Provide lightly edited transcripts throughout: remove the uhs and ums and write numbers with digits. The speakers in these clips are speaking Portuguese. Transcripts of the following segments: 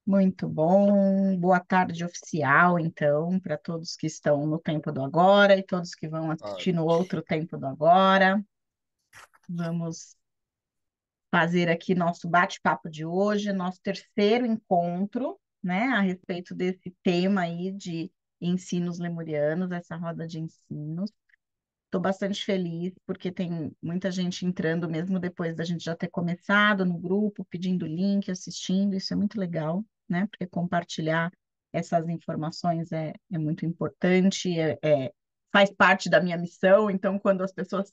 Muito bom. Boa tarde oficial, então, para todos que estão no tempo do agora e todos que vão assistir no Tarde. outro tempo do agora. Vamos fazer aqui nosso bate-papo de hoje, nosso terceiro encontro, né, a respeito desse tema aí de ensinos lemurianos, essa roda de ensinos. Estou bastante feliz porque tem muita gente entrando, mesmo depois da gente já ter começado no grupo, pedindo link, assistindo, isso é muito legal, né? Porque compartilhar essas informações é muito importante, faz parte da minha missão, então quando as pessoas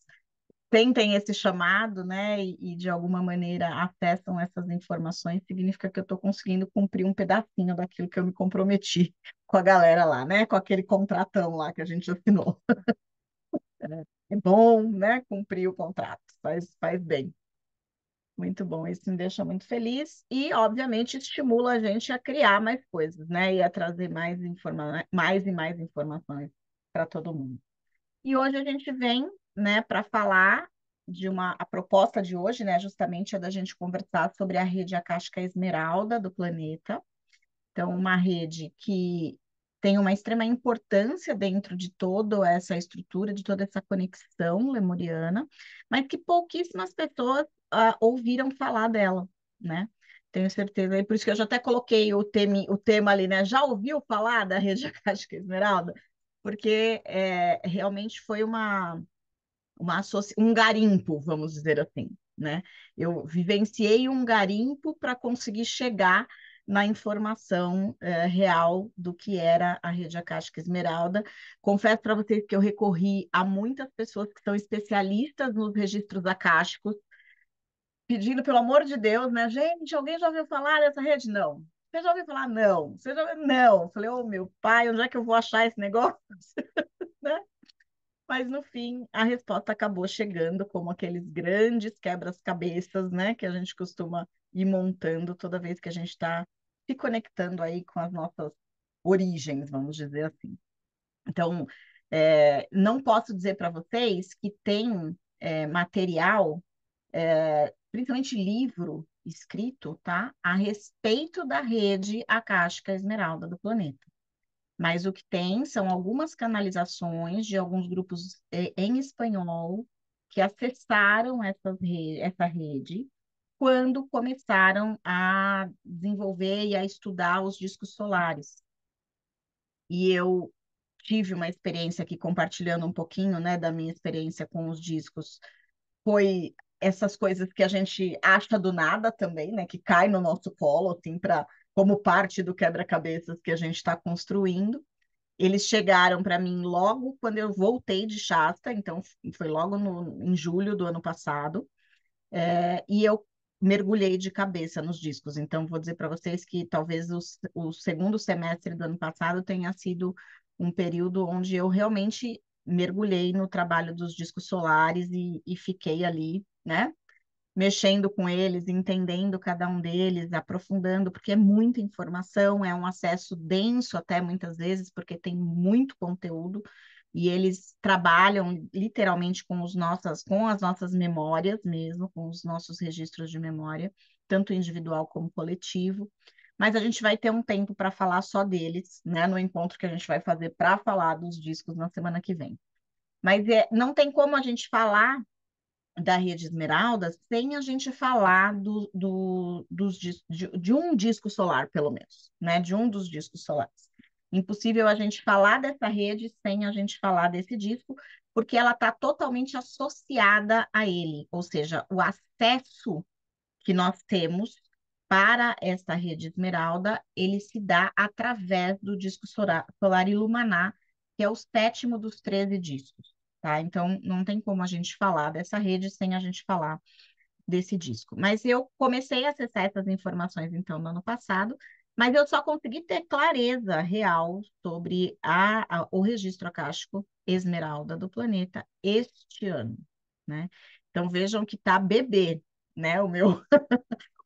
sentem esse chamado, né, e de alguma maneira acessam essas informações, significa que eu estou conseguindo cumprir um pedacinho daquilo que eu me comprometi com a galera lá, né? Com aquele contratão lá que a gente assinou. É bom, né? Cumprir o contrato, faz bem. Muito bom, isso me deixa muito feliz e, obviamente, estimula a gente a criar mais coisas, né? E a trazer mais e mais informações para todo mundo. E hoje a gente vem, né, para falar a proposta de hoje, né, justamente é da gente conversar sobre a rede acástica esmeralda do planeta. Então, uma rede que tem uma extrema importância dentro de toda essa estrutura, de toda essa conexão lemuriana, mas que pouquíssimas pessoas ouviram falar dela, né? Tenho certeza, e por isso que eu já até coloquei o tema ali, né? Já ouviu falar da rede Acástica Esmeralda? Porque realmente foi um garimpo, vamos dizer assim, né? Eu vivenciei um garimpo para conseguir chegar na informação real do que era a rede acástica Esmeralda. Confesso para vocês que eu recorri a muitas pessoas que são especialistas nos registros acásticos, pedindo, pelo amor de Deus, né? Gente, alguém já ouviu falar dessa rede? Não. Você já ouviu falar? Não. Você já ouviu? Não. Eu falei, ô meu pai, onde é que eu vou achar esse negócio? Né? Mas no fim, a resposta acabou chegando como aqueles grandes quebras-cabeças, né, que a gente costuma ir montando toda vez que a gente está se conectando aí com as nossas origens, vamos dizer assim. Então, não posso dizer para vocês que tem material, principalmente livro escrito, tá, a respeito da rede acástica esmeralda do planeta. Mas o que tem são algumas canalizações de alguns grupos em espanhol que acessaram essa rede quando começaram a desenvolver e a estudar os discos solares. E eu tive uma experiência aqui compartilhando um pouquinho, né, da minha experiência com os discos. Foi essas coisas que a gente acha do nada também, né, que cai no nosso colo, assim, como parte do quebra-cabeças que a gente está construindo. Eles chegaram para mim logo quando eu voltei de Shasta, então foi logo em julho do ano passado, e eu mergulhei de cabeça nos discos. Então, vou dizer para vocês que talvez o segundo semestre do ano passado tenha sido um período onde eu realmente mergulhei no trabalho dos discos solares e fiquei ali, né? Mexendo com eles, entendendo cada um deles, aprofundando, porque é muita informação, é um acesso denso até muitas vezes, porque tem muito conteúdo, e eles trabalham literalmente com as nossas memórias mesmo, com os nossos registros de memória, tanto individual como coletivo. Mas a gente vai ter um tempo para falar só deles, né, no encontro que a gente vai fazer para falar dos discos na semana que vem. Mas não tem como a gente falar da Rede Esmeralda sem a gente falar de um disco solar, pelo menos, né? De um dos discos solares. Impossível a gente falar dessa rede sem a gente falar desse disco, porque ela está totalmente associada a ele, ou seja, o acesso que nós temos para essa rede Esmeralda, ele se dá através do disco solar Iluminar, que é o sétimo dos 13 discos, tá? Então, não tem como a gente falar dessa rede sem a gente falar desse disco. Mas eu comecei a acessar essas informações, então, no ano passado, mas eu só consegui ter clareza real sobre o registro acástico Esmeralda do planeta este ano, né? Então, vejam que tá bebê, né?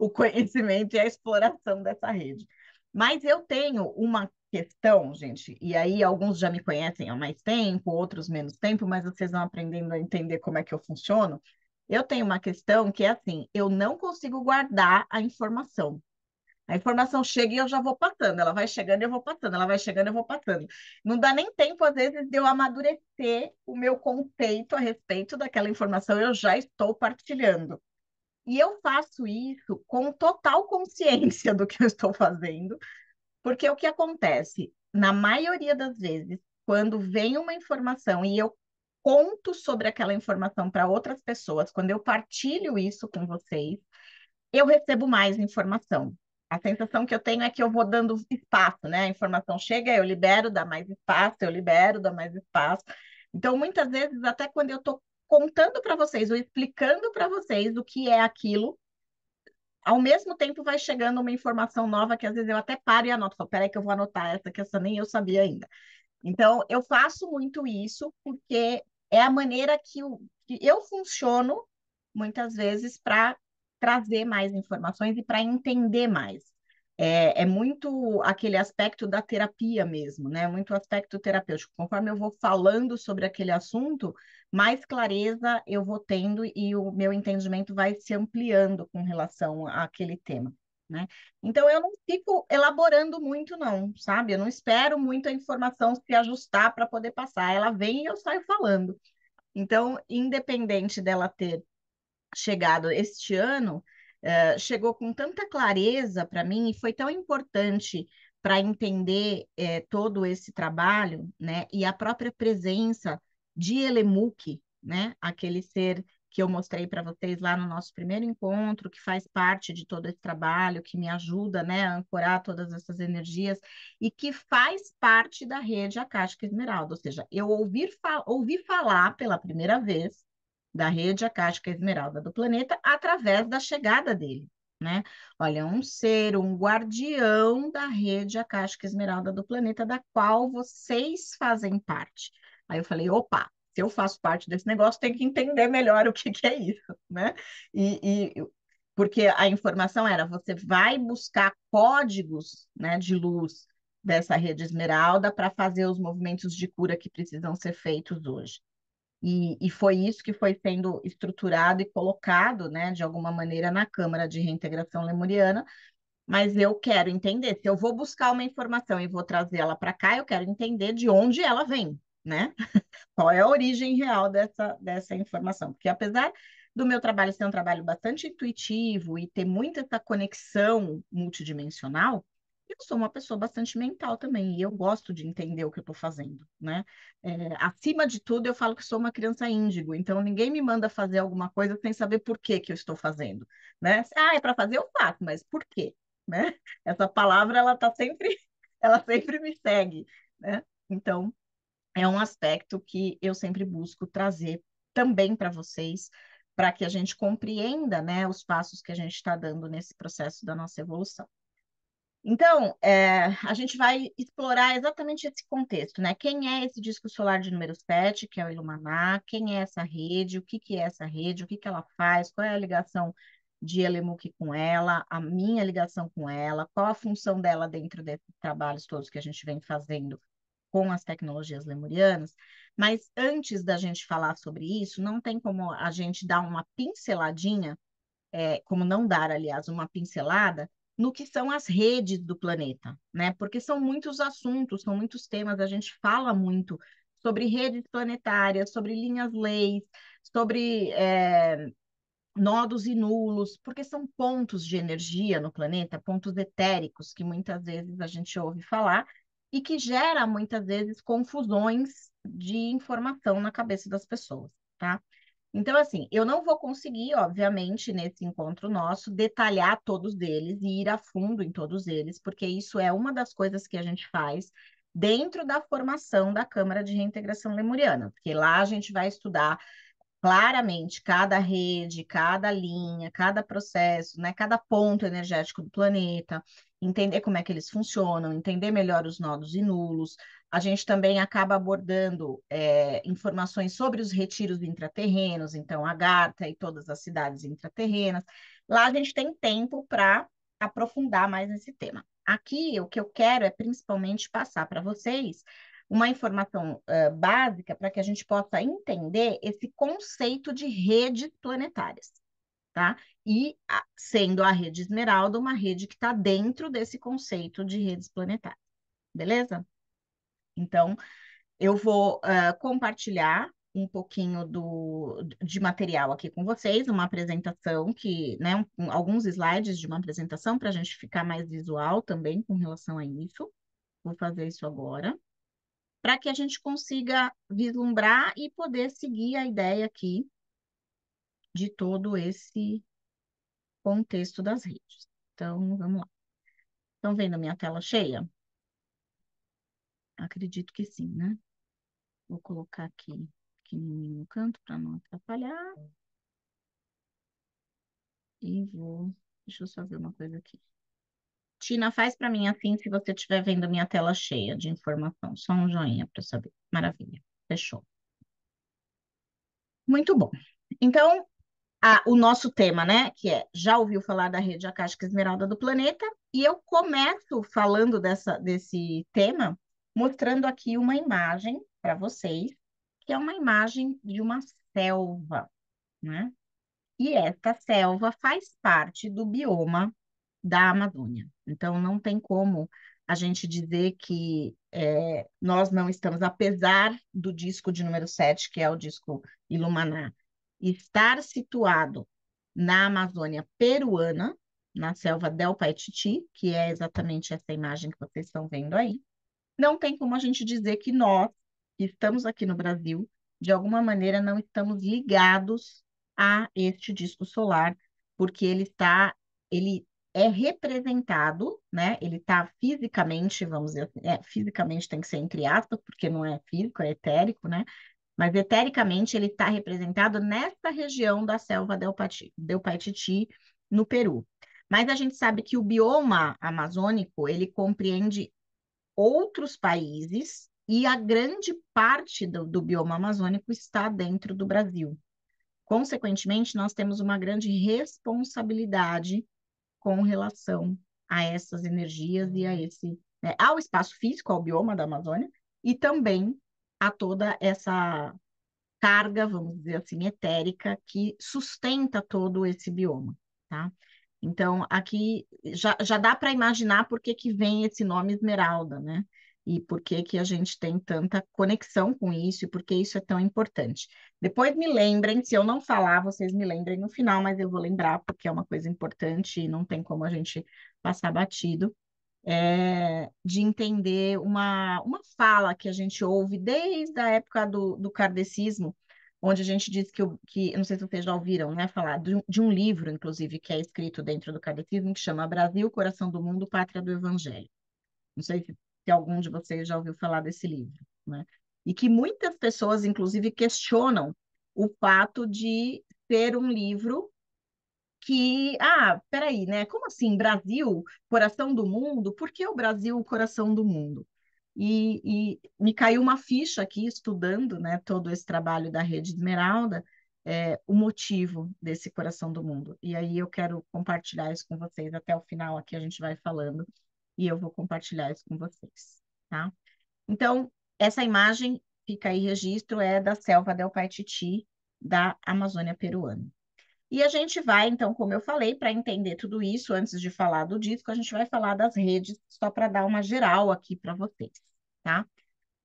O conhecimento e a exploração dessa rede. Mas eu tenho uma questão, gente, e aí alguns já me conhecem há mais tempo, outros menos tempo, mas vocês vão aprendendo a entender como é que eu funciono. Eu tenho uma questão que é assim, eu não consigo guardar a informação. A informação chega e eu já vou passando, ela vai chegando e eu vou passando, ela vai chegando e eu vou passando. Não dá nem tempo, às vezes, de eu amadurecer o meu conceito a respeito daquela informação, eu já estou partilhando. E eu faço isso com total consciência do que eu estou fazendo, porque o que acontece, na maioria das vezes, quando vem uma informação e eu conto sobre aquela informação para outras pessoas, quando eu partilho isso com vocês, eu recebo mais informação. A sensação que eu tenho é que eu vou dando espaço, né? A informação chega, eu libero, dá mais espaço, eu libero, dá mais espaço. Então, muitas vezes, até quando eu estou contando para vocês ou explicando para vocês o que é aquilo, ao mesmo tempo vai chegando uma informação nova que às vezes eu até paro e anoto. Falo, peraí que eu vou anotar essa, que essa nem eu sabia ainda. Então, eu faço muito isso porque é a maneira que eu funciono, muitas vezes, para trazer mais informações e para entender mais. É muito aquele aspecto da terapia mesmo, né? Muito aspecto terapêutico. Conforme eu vou falando sobre aquele assunto, mais clareza eu vou tendo e o meu entendimento vai se ampliando com relação àquele tema, né? Então, eu não fico elaborando muito, não, sabe? Eu não espero muito a informação se ajustar para poder passar. Ela vem e eu saio falando. Então, independente dela ter chegado este ano, chegou com tanta clareza para mim e foi tão importante para entender todo esse trabalho, né? E a própria presença de Elemuc, né? Aquele ser que eu mostrei para vocês lá no nosso primeiro encontro, que faz parte de todo esse trabalho, que me ajuda, né, a ancorar todas essas energias e que faz parte da rede Akáshica Esmeralda. Ou seja, eu ouvi falar pela primeira vez da rede Akáshica Esmeralda do planeta através da chegada dele, né? Olha, um ser, um guardião da rede Akáshica Esmeralda do planeta, da qual vocês fazem parte. Aí eu falei, opa, se eu faço parte desse negócio, tem que entender melhor o que é isso, né? Porque a informação era, você vai buscar códigos, né, de luz dessa rede Esmeralda para fazer os movimentos de cura que precisam ser feitos hoje. E foi isso que foi sendo estruturado e colocado, né, de alguma maneira, na Câmara de Reintegração Lemuriana. Mas eu quero entender, se eu vou buscar uma informação e vou trazer ela para cá, eu quero entender de onde ela vem, né? Qual é a origem real dessa informação. Porque apesar do meu trabalho ser um trabalho bastante intuitivo e ter muita essa conexão multidimensional, eu sou uma pessoa bastante mental também, e eu gosto de entender o que eu estou fazendo, né? Acima de tudo, eu falo que sou uma criança índigo, então ninguém me manda fazer alguma coisa sem saber por que que eu estou fazendo, né? Ah, é para fazer, eu faço, mas por quê? Né? Essa palavra, ela tá sempre, ela sempre me segue, né? Então, é um aspecto que eu sempre busco trazer também para vocês, para que a gente compreenda, né, os passos que a gente está dando nesse processo da nossa evolução. Então, a gente vai explorar exatamente esse contexto, né? Quem é esse disco solar de número 7, que é o Ilumaná? Quem é essa rede? O que que é essa rede? O que que ela faz? Qual é a ligação de Elemuc com ela? A minha ligação com ela? Qual a função dela dentro desses trabalhos todos que a gente vem fazendo com as tecnologias lemurianas? Mas antes da gente falar sobre isso, não tem como a gente dar uma pinceladinha, como não dar, aliás, uma pincelada no que são as redes do planeta, né? Porque são muitos assuntos, são muitos temas, a gente fala muito sobre redes planetárias, sobre linhas-leis, sobre nodos e nulos, porque são pontos de energia no planeta, pontos etéricos que muitas vezes a gente ouve falar e que gera muitas vezes confusões de informação na cabeça das pessoas, tá? Então, assim, eu não vou conseguir, obviamente, nesse encontro nosso, detalhar todos eles e ir a fundo em todos eles, porque isso é uma das coisas que a gente faz dentro da formação da Câmara de Reintegração Lemuriana, porque lá a gente vai estudar claramente cada rede, cada linha, cada processo, né, cada ponto energético do planeta, entender como é que eles funcionam, entender melhor os nodos e nulos. A gente também acaba abordando informações sobre os retiros intraterrenos, então Agartha e todas as cidades intraterrenas. Lá a gente tem tempo para aprofundar mais nesse tema. Aqui, o que eu quero é principalmente passar para vocês uma informação básica para que a gente possa entender esse conceito de redes planetárias. tá? E sendo a rede esmeralda uma rede que está dentro desse conceito de redes planetárias, beleza? Então, eu vou compartilhar um pouquinho de material aqui com vocês, uma apresentação que, né, alguns slides de uma apresentação para a gente ficar mais visual também com relação a isso. Vou fazer isso agora, para que a gente consiga vislumbrar e poder seguir a ideia aqui de todo esse contexto das redes. Então, vamos lá. Estão vendo a minha tela cheia? Acredito que sim, né? Vou colocar aqui pequenininho no canto para não atrapalhar. E vou. Deixa eu só ver uma coisa aqui. Tina, faz para mim assim se você estiver vendo minha tela cheia de informação. Só um joinha para saber. Maravilha. Fechou. Muito bom. Então, o nosso tema, né, que é, já ouviu falar da rede acástica esmeralda do planeta? E eu começo falando desse tema, mostrando aqui uma imagem para vocês, que é uma imagem de uma selva, né? E esta selva faz parte do bioma da Amazônia. Então, não tem como a gente dizer que nós não estamos, apesar do disco de número 7, que é o disco Ilumaná, estar situado na Amazônia peruana, na selva Del Paititi, que é exatamente essa imagem que vocês estão vendo aí, não tem como a gente dizer que nós, que estamos aqui no Brasil, de alguma maneira não estamos ligados a este disco solar, porque ele é representado, né? Ele está fisicamente, vamos dizer assim, fisicamente tem que ser entre aspas, porque não é físico, é etérico, né? Mas etericamente ele está representado nesta região da selva Del Paititi, no Peru. Mas a gente sabe que o bioma amazônico, ele compreende outros países e a grande parte do bioma amazônico está dentro do Brasil. Consequentemente, nós temos uma grande responsabilidade com relação a essas energias e a né, ao espaço físico, ao bioma da Amazônia, e também a toda essa carga, vamos dizer assim, etérica que sustenta todo esse bioma, tá? Então, aqui já dá para imaginar por que que vem esse nome Esmeralda, né? E por que que a gente tem tanta conexão com isso e por que isso é tão importante. Depois me lembrem, se eu não falar, vocês me lembrem no final, mas eu vou lembrar porque é uma coisa importante e não tem como a gente passar batido de entender uma fala que a gente ouve desde a época do kardecismo, onde a gente diz que não sei se vocês já ouviram, né, falar de um livro, inclusive, que é escrito dentro do kardecismo, que chama Brasil, Coração do Mundo, Pátria do Evangelho. Não sei se algum de vocês já ouviu falar desse livro, né? E que muitas pessoas, inclusive, questionam o fato de ser um livro peraí, né? Como assim, Brasil, coração do mundo? Por que o Brasil, o coração do mundo? E me caiu uma ficha aqui, estudando, né, todo esse trabalho da Rede Esmeralda, o motivo desse coração do mundo. E aí eu quero compartilhar isso com vocês. Até o final aqui a gente vai falando e eu vou compartilhar isso com vocês, tá? Então, essa imagem, fica aí registro, é da selva Del Paititi, da Amazônia peruana. E a gente vai, então, como eu falei, para entender tudo isso, antes de falar do disco, a gente vai falar das redes, só para dar uma geral aqui para vocês, tá?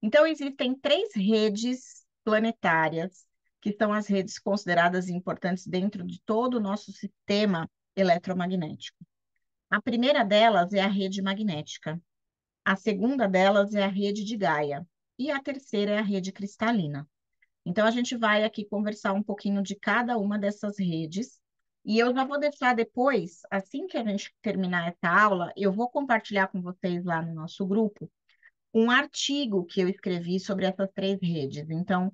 Então, existem três redes planetárias, que são as redes consideradas importantes dentro de todo o nosso sistema eletromagnético. A primeira delas é a rede magnética, a segunda delas é a rede de Gaia, e a terceira é a rede cristalina. Então, a gente vai aqui conversar um pouquinho de cada uma dessas redes. E eu já vou deixar depois, assim que a gente terminar essa aula, eu vou compartilhar com vocês lá no nosso grupo um artigo que eu escrevi sobre essas três redes. Então,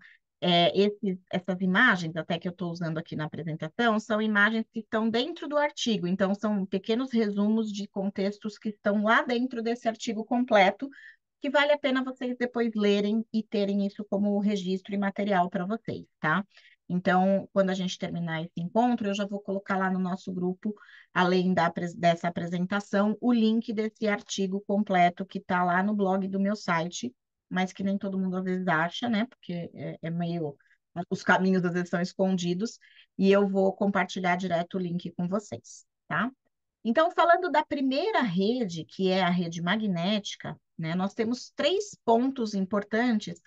essas imagens, até que eu estou usando aqui na apresentação, são imagens que estão dentro do artigo. Então, são pequenos resumos de contextos que estão lá dentro desse artigo completo, que vale a pena vocês depois lerem e terem isso como registro e material para vocês, tá? Então, quando a gente terminar esse encontro, eu já vou colocar lá no nosso grupo, além dessa apresentação, o link desse artigo completo que está lá no blog do meu site, mas que nem todo mundo às vezes acha, né? Porque é meio os caminhos às vezes são escondidos, e eu vou compartilhar direto o link com vocês, tá? Então, falando da primeira rede, que é a rede magnética, né, nós temos três pontos importantes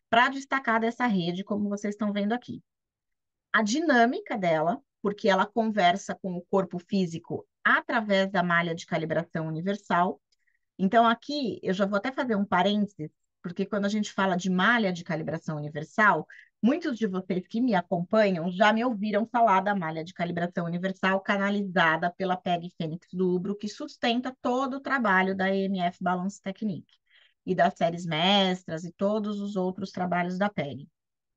para destacar dessa rede, como vocês estão vendo aqui. A dinâmica dela, porque ela conversa com o corpo físico através da malha de calibração universal. Então, aqui eu já vou até fazer um parênteses, porque quando a gente fala de malha de calibração universal, muitos de vocês que me acompanham já me ouviram falar da malha de calibração universal canalizada pela PEG Fênix do Ubro, que sustenta todo o trabalho da EMF Balance Technique e das séries mestras e todos os outros trabalhos da PEG,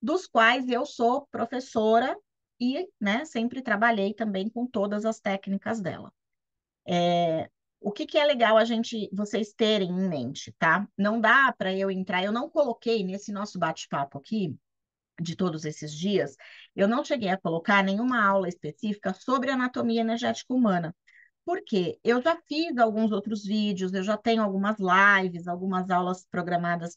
dos quais eu sou professora e, né, sempre trabalhei também com todas as técnicas dela. O que é legal vocês terem em mente, tá? Não dá para eu entrar, eu não coloquei nesse nosso bate-papo aqui, de todos esses dias, eu não cheguei a colocar nenhuma aula específica sobre anatomia energética humana, porque eu já fiz alguns outros vídeos, eu já tenho algumas lives, algumas aulas programadas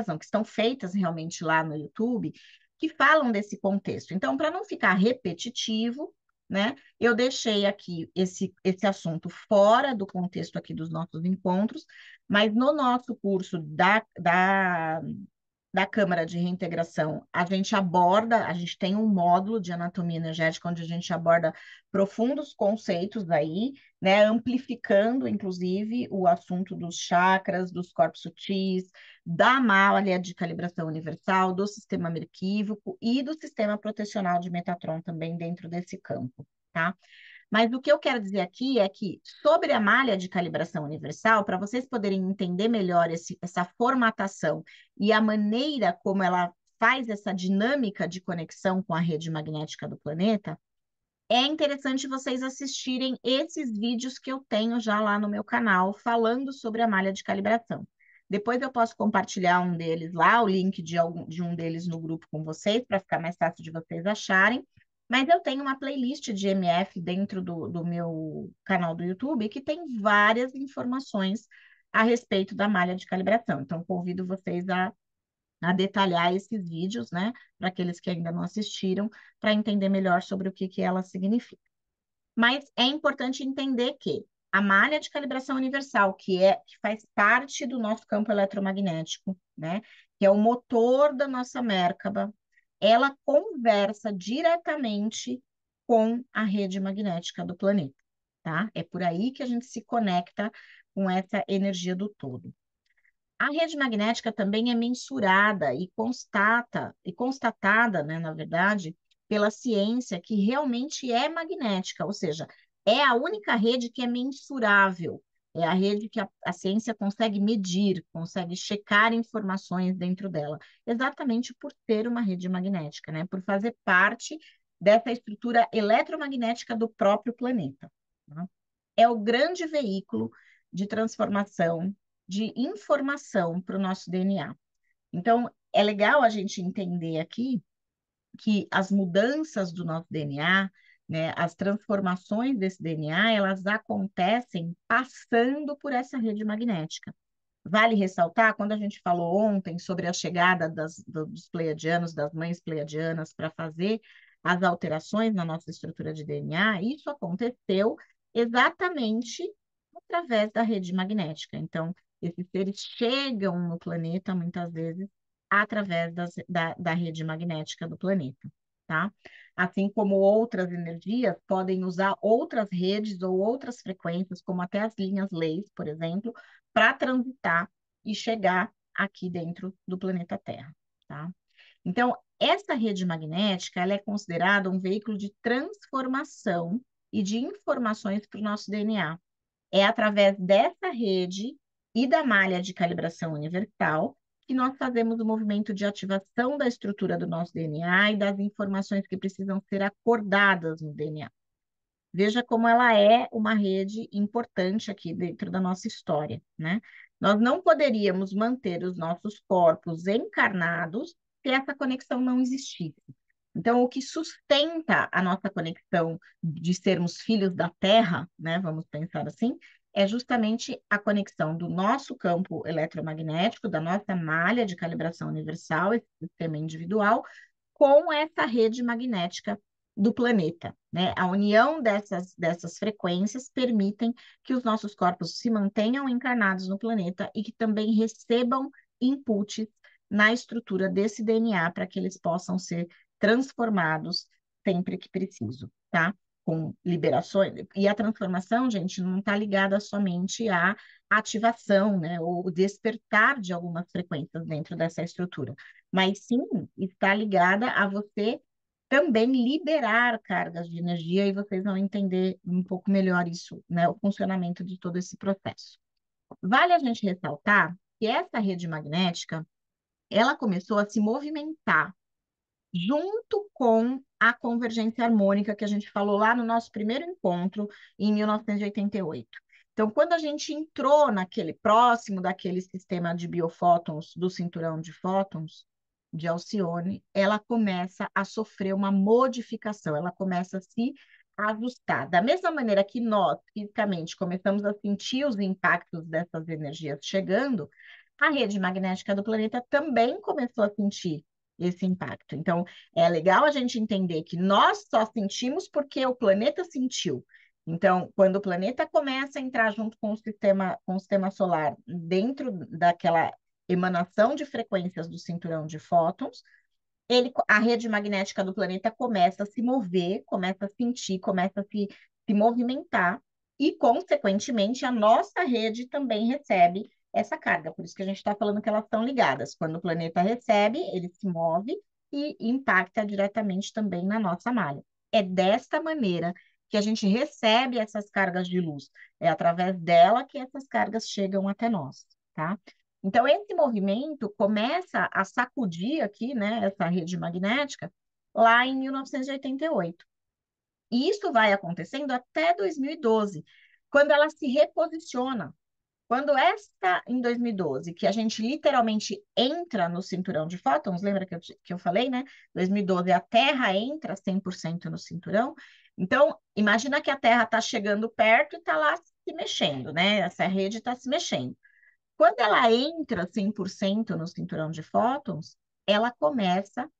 não, que estão feitas realmente lá no YouTube, que falam desse contexto. Então, para não ficar repetitivo, né, eu deixei aqui esse assunto fora do contexto aqui dos nossos encontros, mas no nosso curso da Câmara de Reintegração, a gente tem um módulo de anatomia energética onde a gente aborda profundos conceitos aí, né, amplificando, inclusive, o assunto dos chakras, dos corpos sutis, da malha de calibração universal, do sistema merquívoco e do sistema protecional de Metatron também dentro desse campo, tá? Mas o que eu quero dizer aqui é que, sobre a malha de calibração universal, para vocês poderem entender melhor essa formatação e a maneira como ela faz essa dinâmica de conexão com a rede magnética do planeta, é interessante vocês assistirem esses vídeos que eu tenho já lá no meu canal, falando sobre a malha de calibração. Depois eu posso compartilhar um deles lá, o link de um deles no grupo com vocês, para ficar mais fácil de vocês acharem. Mas eu tenho uma playlist de MF dentro do meu canal do YouTube que tem várias informações a respeito da malha de calibração. Então, convido vocês a detalhar esses vídeos, né, para aqueles que ainda não assistiram, para entender melhor sobre o que ela significa. Mas é importante entender que a malha de calibração universal, que faz parte do nosso campo eletromagnético, né, que é o motor da nossa Merkaba, ela conversa diretamente com a rede magnética do planeta, tá? É por aí que a gente se conecta com essa energia do todo. A rede magnética também é mensurada e constatada, né, na verdade, pela ciência que realmente é magnética, ou seja, é a única rede que é mensurável, é a rede que a ciência consegue medir, consegue checar informações dentro dela, exatamente por ter uma rede magnética, né, por fazer parte dessa estrutura eletromagnética do próprio planeta, tá? É o grande veículo de transformação de informação para o nosso DNA. Então, é legal a gente entender aqui que as mudanças do nosso DNA, né, as transformações desse DNA, elas acontecem passando por essa rede magnética. Vale ressaltar, quando a gente falou ontem sobre a chegada dos pleiadianos, das mães pleiadianas, para fazer as alterações na nossa estrutura de DNA, isso aconteceu exatamente através da rede magnética. Então, esses seres chegam no planeta, muitas vezes, através da rede magnética do planeta, tá? Assim como outras energias podem usar outras redes ou outras frequências, como até as linhas Leis, por exemplo, para transitar e chegar aqui dentro do planeta Terra, tá? Então, essa rede magnética, ela é considerada um veículo de transformação e de informações para o nosso DNA. É através dessa rede e da malha de calibração universal que nós fazemos o movimento de ativação da estrutura do nosso DNA e das informações que precisam ser acordadas no DNA. Veja como ela é uma rede importante aqui dentro da nossa história, né? Nós não poderíamos manter os nossos corpos encarnados se essa conexão não existisse. Então, o que sustenta a nossa conexão de sermos filhos da Terra, né? Vamos pensar assim, é justamente a conexão do nosso campo eletromagnético, da nossa malha de calibração universal, esse sistema individual, com essa rede magnética do planeta, né? A união dessas frequências permitem que os nossos corpos se mantenham encarnados no planeta e que também recebam inputs na estrutura desse DNA para que eles possam ser transformados sempre que preciso, tá? Com liberações. E a transformação, gente, não está ligada somente à ativação, né? Ou o despertar de algumas frequências dentro dessa estrutura, mas sim está ligada a você também liberar cargas de energia e vocês vão entender um pouco melhor isso, né, o funcionamento de todo esse processo. Vale a gente ressaltar que essa rede magnética, ela começou a se movimentar junto com a convergência harmônica que a gente falou lá no nosso primeiro encontro em 1988. Então, quando a gente entrou naquele próximo daquele sistema de biofótons, do cinturão de fótons de Alcione, ela começa a sofrer uma modificação, ela começa a se ajustar. Da mesma maneira que nós, fisicamente, começamos a sentir os impactos dessas energias chegando, a rede magnética do planeta também começou a sentir esse impacto. Então, é legal a gente entender que nós só sentimos porque o planeta sentiu. Então, quando o planeta começa a entrar junto com o sistema solar dentro daquela emanação de frequências do cinturão de fótons, a rede magnética do planeta começa a se mover, começa a sentir, começa a se movimentar, e, consequentemente, a nossa rede também recebe essa carga. Por isso que a gente está falando que elas estão ligadas. Quando o planeta recebe, ele se move e impacta diretamente também na nossa malha. É desta maneira que a gente recebe essas cargas de luz. É através dela que essas cargas chegam até nós, tá? Então, esse movimento começa a sacudir aqui, né, essa rede magnética, lá em 1988. E isso vai acontecendo até 2012, quando ela se reposiciona. Quando esta, em 2012, que a gente literalmente entra no cinturão de fótons, lembra que eu falei, né? 2012, a Terra entra 100% no cinturão. Então, imagina que a Terra está chegando perto e está lá se mexendo, né? Essa rede está se mexendo. Quando ela entra 100% no cinturão de fótons, ela começa,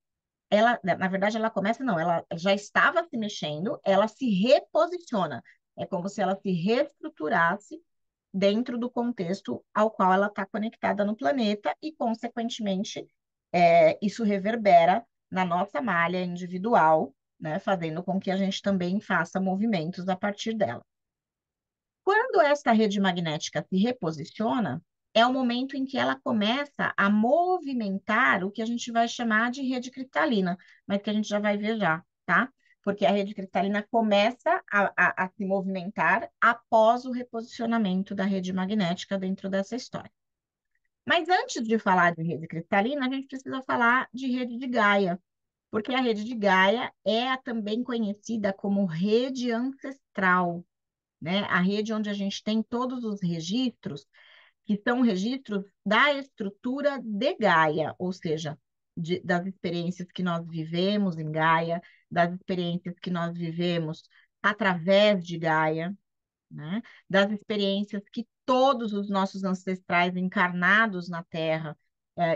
na verdade, ela começa, não, ela já estava se mexendo, ela se reposiciona. É como se ela se reestruturasse dentro do contexto ao qual ela está conectada no planeta e, consequentemente, isso reverbera na nossa malha individual, né, fazendo com que a gente também faça movimentos a partir dela. Quando essa rede magnética se reposiciona, é o momento em que ela começa a movimentar o que a gente vai chamar de rede cristalina, mas que a gente já vai ver já, tá? Porque a rede cristalina começa a se movimentar após o reposicionamento da rede magnética dentro dessa história. Mas antes de falar de rede cristalina, a gente precisa falar de rede de Gaia, porque a rede de Gaia é também conhecida como rede ancestral, né? A rede onde a gente tem todos os registros, que são registros da estrutura de Gaia, ou seja, das experiências que nós vivemos em Gaia, das experiências que nós vivemos através de Gaia, né? Das experiências que todos os nossos ancestrais encarnados na Terra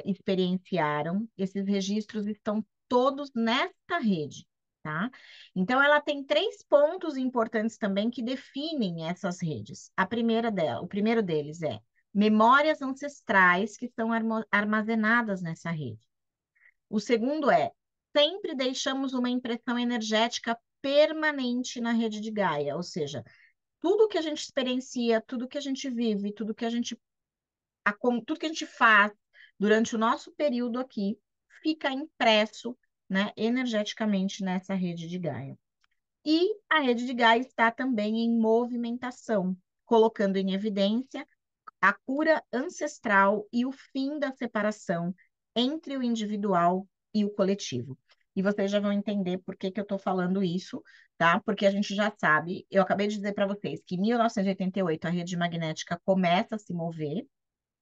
experienciaram. Esses registros estão todos nesta rede, tá? Então, ela tem três pontos importantes também que definem essas redes. O primeiro deles é memórias ancestrais que estão armazenadas nessa rede. O segundo é sempre deixamos uma impressão energética permanente na rede de Gaia, ou seja, tudo que a gente experiencia, tudo que a gente vive, tudo que a gente faz durante o nosso período aqui, fica impresso, né, energeticamente nessa rede de Gaia. E a rede de Gaia está também em movimentação, colocando em evidência a cura ancestral e o fim da separação entre o individual e o coletivo. E vocês já vão entender por que eu estou falando isso, tá? Porque a gente já sabe, eu acabei de dizer para vocês que em 1988 a rede magnética começa a se mover,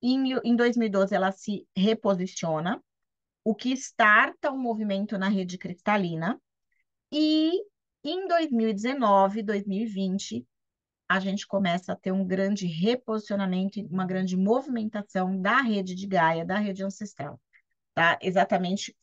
e em 2012 ela se reposiciona, o que starta um movimento na rede cristalina, e em 2019, 2020, a gente começa a ter um grande reposicionamento, uma grande movimentação da rede de Gaia, da rede ancestral, tá? Exatamente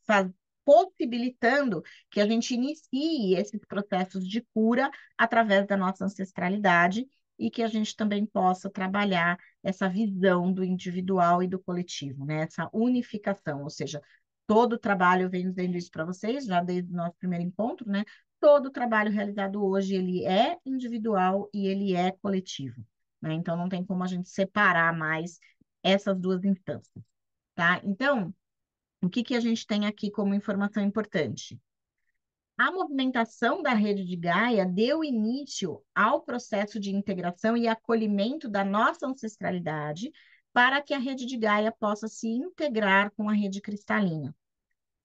possibilitando que a gente inicie esses processos de cura através da nossa ancestralidade e que a gente também possa trabalhar essa visão do individual e do coletivo, né? Essa unificação, ou seja, todo o trabalho, eu venho dizendo isso para vocês, já desde o nosso primeiro encontro, né? Todo o trabalho realizado hoje, ele é individual e ele é coletivo, né? Então, não tem como a gente separar mais essas duas instâncias, tá? Então, o que que a gente tem aqui como informação importante? A movimentação da rede de Gaia deu início ao processo de integração e acolhimento da nossa ancestralidade para que a rede de Gaia possa se integrar com a rede cristalina.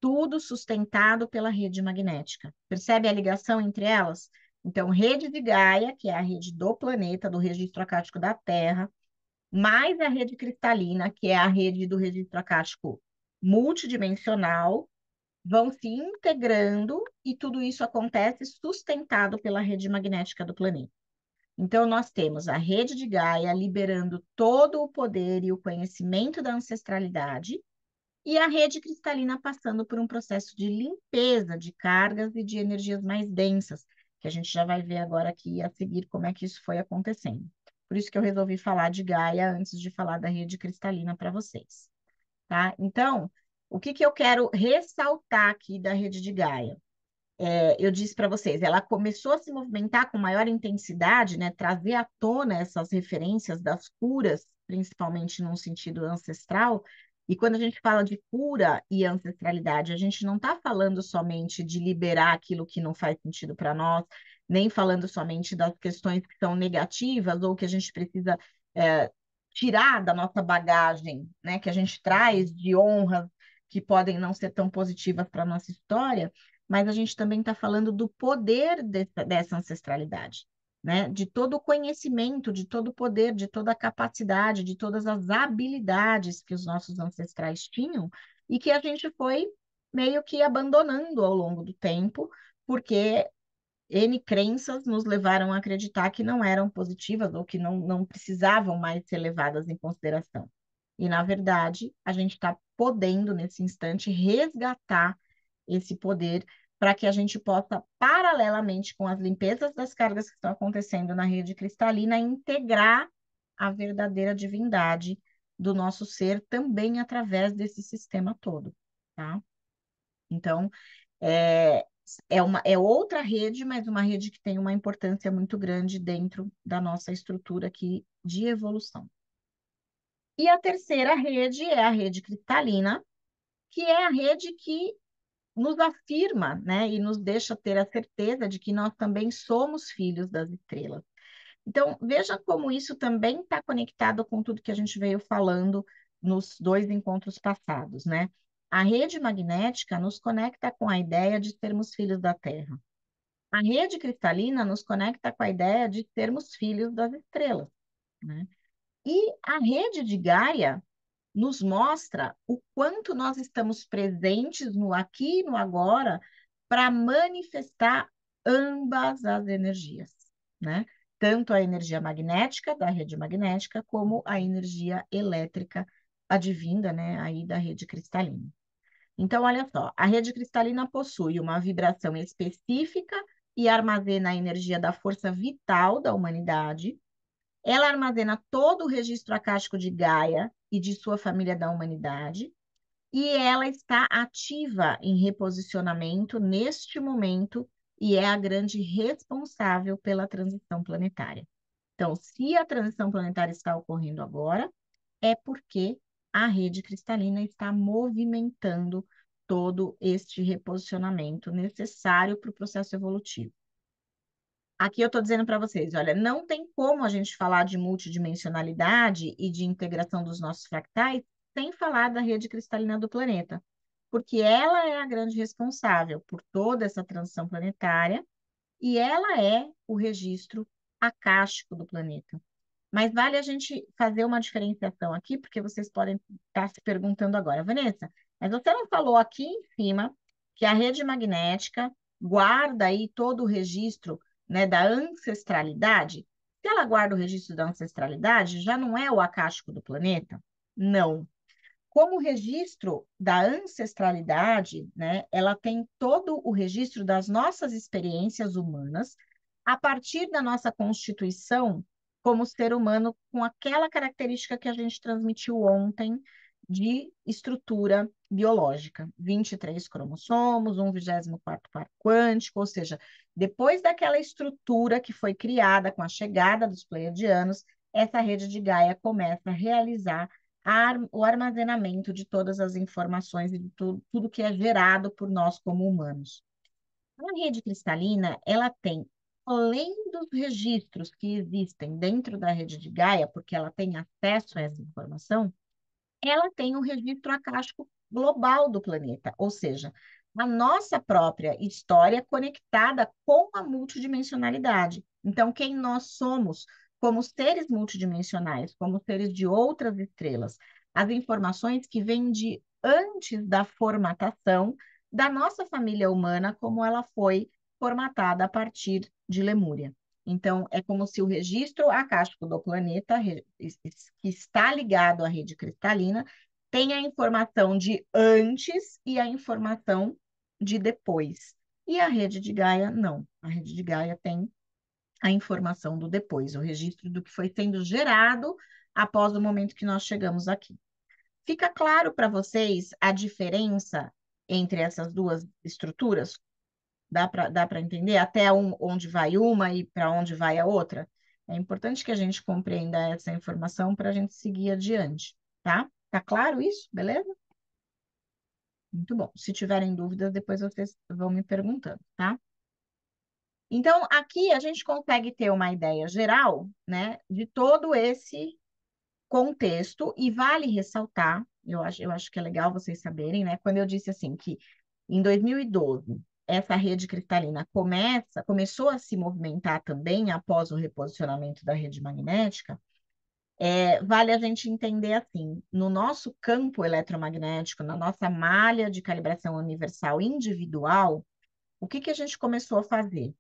Tudo sustentado pela rede magnética. Percebe a ligação entre elas? Então, rede de Gaia, que é a rede do planeta, do registro acástico da Terra, mais a rede cristalina, que é a rede do registro acástico multidimensional, vão se integrando e tudo isso acontece sustentado pela rede magnética do planeta. Então, nós temos a rede de Gaia liberando todo o poder e o conhecimento da ancestralidade, e a rede cristalina passando por um processo de limpeza de cargas e de energias mais densas, que a gente já vai ver agora aqui a seguir como é que isso foi acontecendo. Por isso que eu resolvi falar de Gaia antes de falar da rede cristalina para vocês, tá? Então, o que que eu quero ressaltar aqui da rede de Gaia? Eu disse para vocês, ela começou a se movimentar com maior intensidade, né, trazer à tona essas referências das curas, principalmente num sentido ancestral. E quando a gente fala de cura e ancestralidade, a gente não está falando somente de liberar aquilo que não faz sentido para nós, nem falando somente das questões que são negativas ou que a gente precisa é, tirar da nossa bagagem, né, que a gente traz de honras que podem não ser tão positivas para a nossa história, mas a gente também está falando do poder dessa ancestralidade, né? De todo o conhecimento, de todo o poder, de toda a capacidade, de todas as habilidades que os nossos ancestrais tinham e que a gente foi meio que abandonando ao longo do tempo, porque N crenças nos levaram a acreditar que não eram positivas ou que não precisavam mais ser levadas em consideração. E, na verdade, a gente está podendo, nesse instante, resgatar esse poder para que a gente possa, paralelamente com as limpezas das cargas que estão acontecendo na rede cristalina, integrar a verdadeira divindade do nosso ser também através desse sistema todo, tá? Então, é, é outra rede, mas uma rede que tem uma importância muito grande dentro da nossa estrutura aqui de evolução. E a terceira rede é a rede cristalina, que é a rede que nos afirma, né, e nos deixa ter a certeza de que nós também somos filhos das estrelas. Então, veja como isso também está conectado com tudo que a gente veio falando nos dois encontros passados, né? A rede magnética nos conecta com a ideia de sermos filhos da Terra. A rede cristalina nos conecta com a ideia de sermos filhos das estrelas, né? E a rede de Gaia nos mostra o quanto nós estamos presentes no aqui e no agora para manifestar ambas as energias, né? Tanto a energia magnética da rede magnética como a energia elétrica advinda, né, aí da rede cristalina. Então, olha só, a rede cristalina possui uma vibração específica e armazena a energia da força vital da humanidade. Ela armazena todo o registro acástico de Gaia e de sua família da humanidade, e ela está ativa em reposicionamento neste momento e é a grande responsável pela transição planetária. Então, se a transição planetária está ocorrendo agora, é porque a rede cristalina está movimentando todo este reposicionamento necessário para o processo evolutivo. Aqui eu estou dizendo para vocês, olha, não tem como a gente falar de multidimensionalidade e de integração dos nossos fractais sem falar da rede cristalina do planeta, porque ela é a grande responsável por toda essa transição planetária e ela é o registro acástico do planeta. Mas vale a gente fazer uma diferenciação aqui, porque vocês podem estar se perguntando agora, Vanessa, mas você não falou aqui em cima que a rede magnética guarda aí todo o registro, né, da ancestralidade? Se ela guarda o registro da ancestralidade, já não é o acástico do planeta? Não. como registro da ancestralidade, né, ela tem todo o registro das nossas experiências humanas a partir da nossa constituição como ser humano com aquela característica que a gente transmitiu ontem de estrutura biológica, 23 cromossomos, um 24º par quântico, ou seja, depois daquela estrutura que foi criada com a chegada dos pleiadianos, essa rede de Gaia começa a realizar o armazenamento de todas as informações e de tudo que é gerado por nós como humanos. A rede cristalina, ela tem, além dos registros que existem dentro da rede de Gaia, porque ela tem acesso a essa informação, ela tem um registro acástico global do planeta, ou seja, a nossa própria história conectada com a multidimensionalidade. Então, quem nós somos como seres multidimensionais, como seres de outras estrelas, as informações que vêm de antes da formatação da nossa família humana, como ela foi formatada a partir de Lemúria. Então, é como se o registro acástico do planeta, que está ligado à rede cristalina, tem a informação de antes e a informação de depois. E a rede de Gaia, não. A rede de Gaia tem a informação do depois, o registro do que foi sendo gerado após o momento que nós chegamos aqui. Fica claro para vocês a diferença entre essas duas estruturas? Dá para entender até onde vai uma e para onde vai a outra? É importante que a gente compreenda essa informação para a gente seguir adiante, tá? Tá claro isso? Beleza? Muito bom. Se tiverem dúvidas, depois vocês vão me perguntando, tá? Então, aqui a gente consegue ter uma ideia geral, né, de todo esse contexto, e vale ressaltar, eu acho que é legal vocês saberem, né, quando eu disse assim que em 2012 essa rede cristalina começou a se movimentar também após o reposicionamento da rede magnética, vale a gente entender assim, no nosso campo eletromagnético, na nossa malha de calibração universal individual, o que que a gente começou a fazer?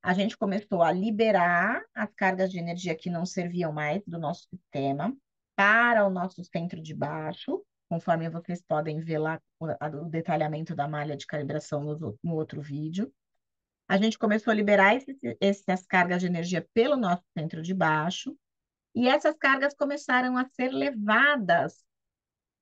A gente começou a liberar as cargas de energia que não serviam mais do nosso sistema para o nosso centro de baixo, conforme vocês podem ver lá o detalhamento da malha de calibração no outro vídeo. A gente começou a liberar essas cargas de energia pelo nosso centro de baixo, e essas cargas começaram a ser levadas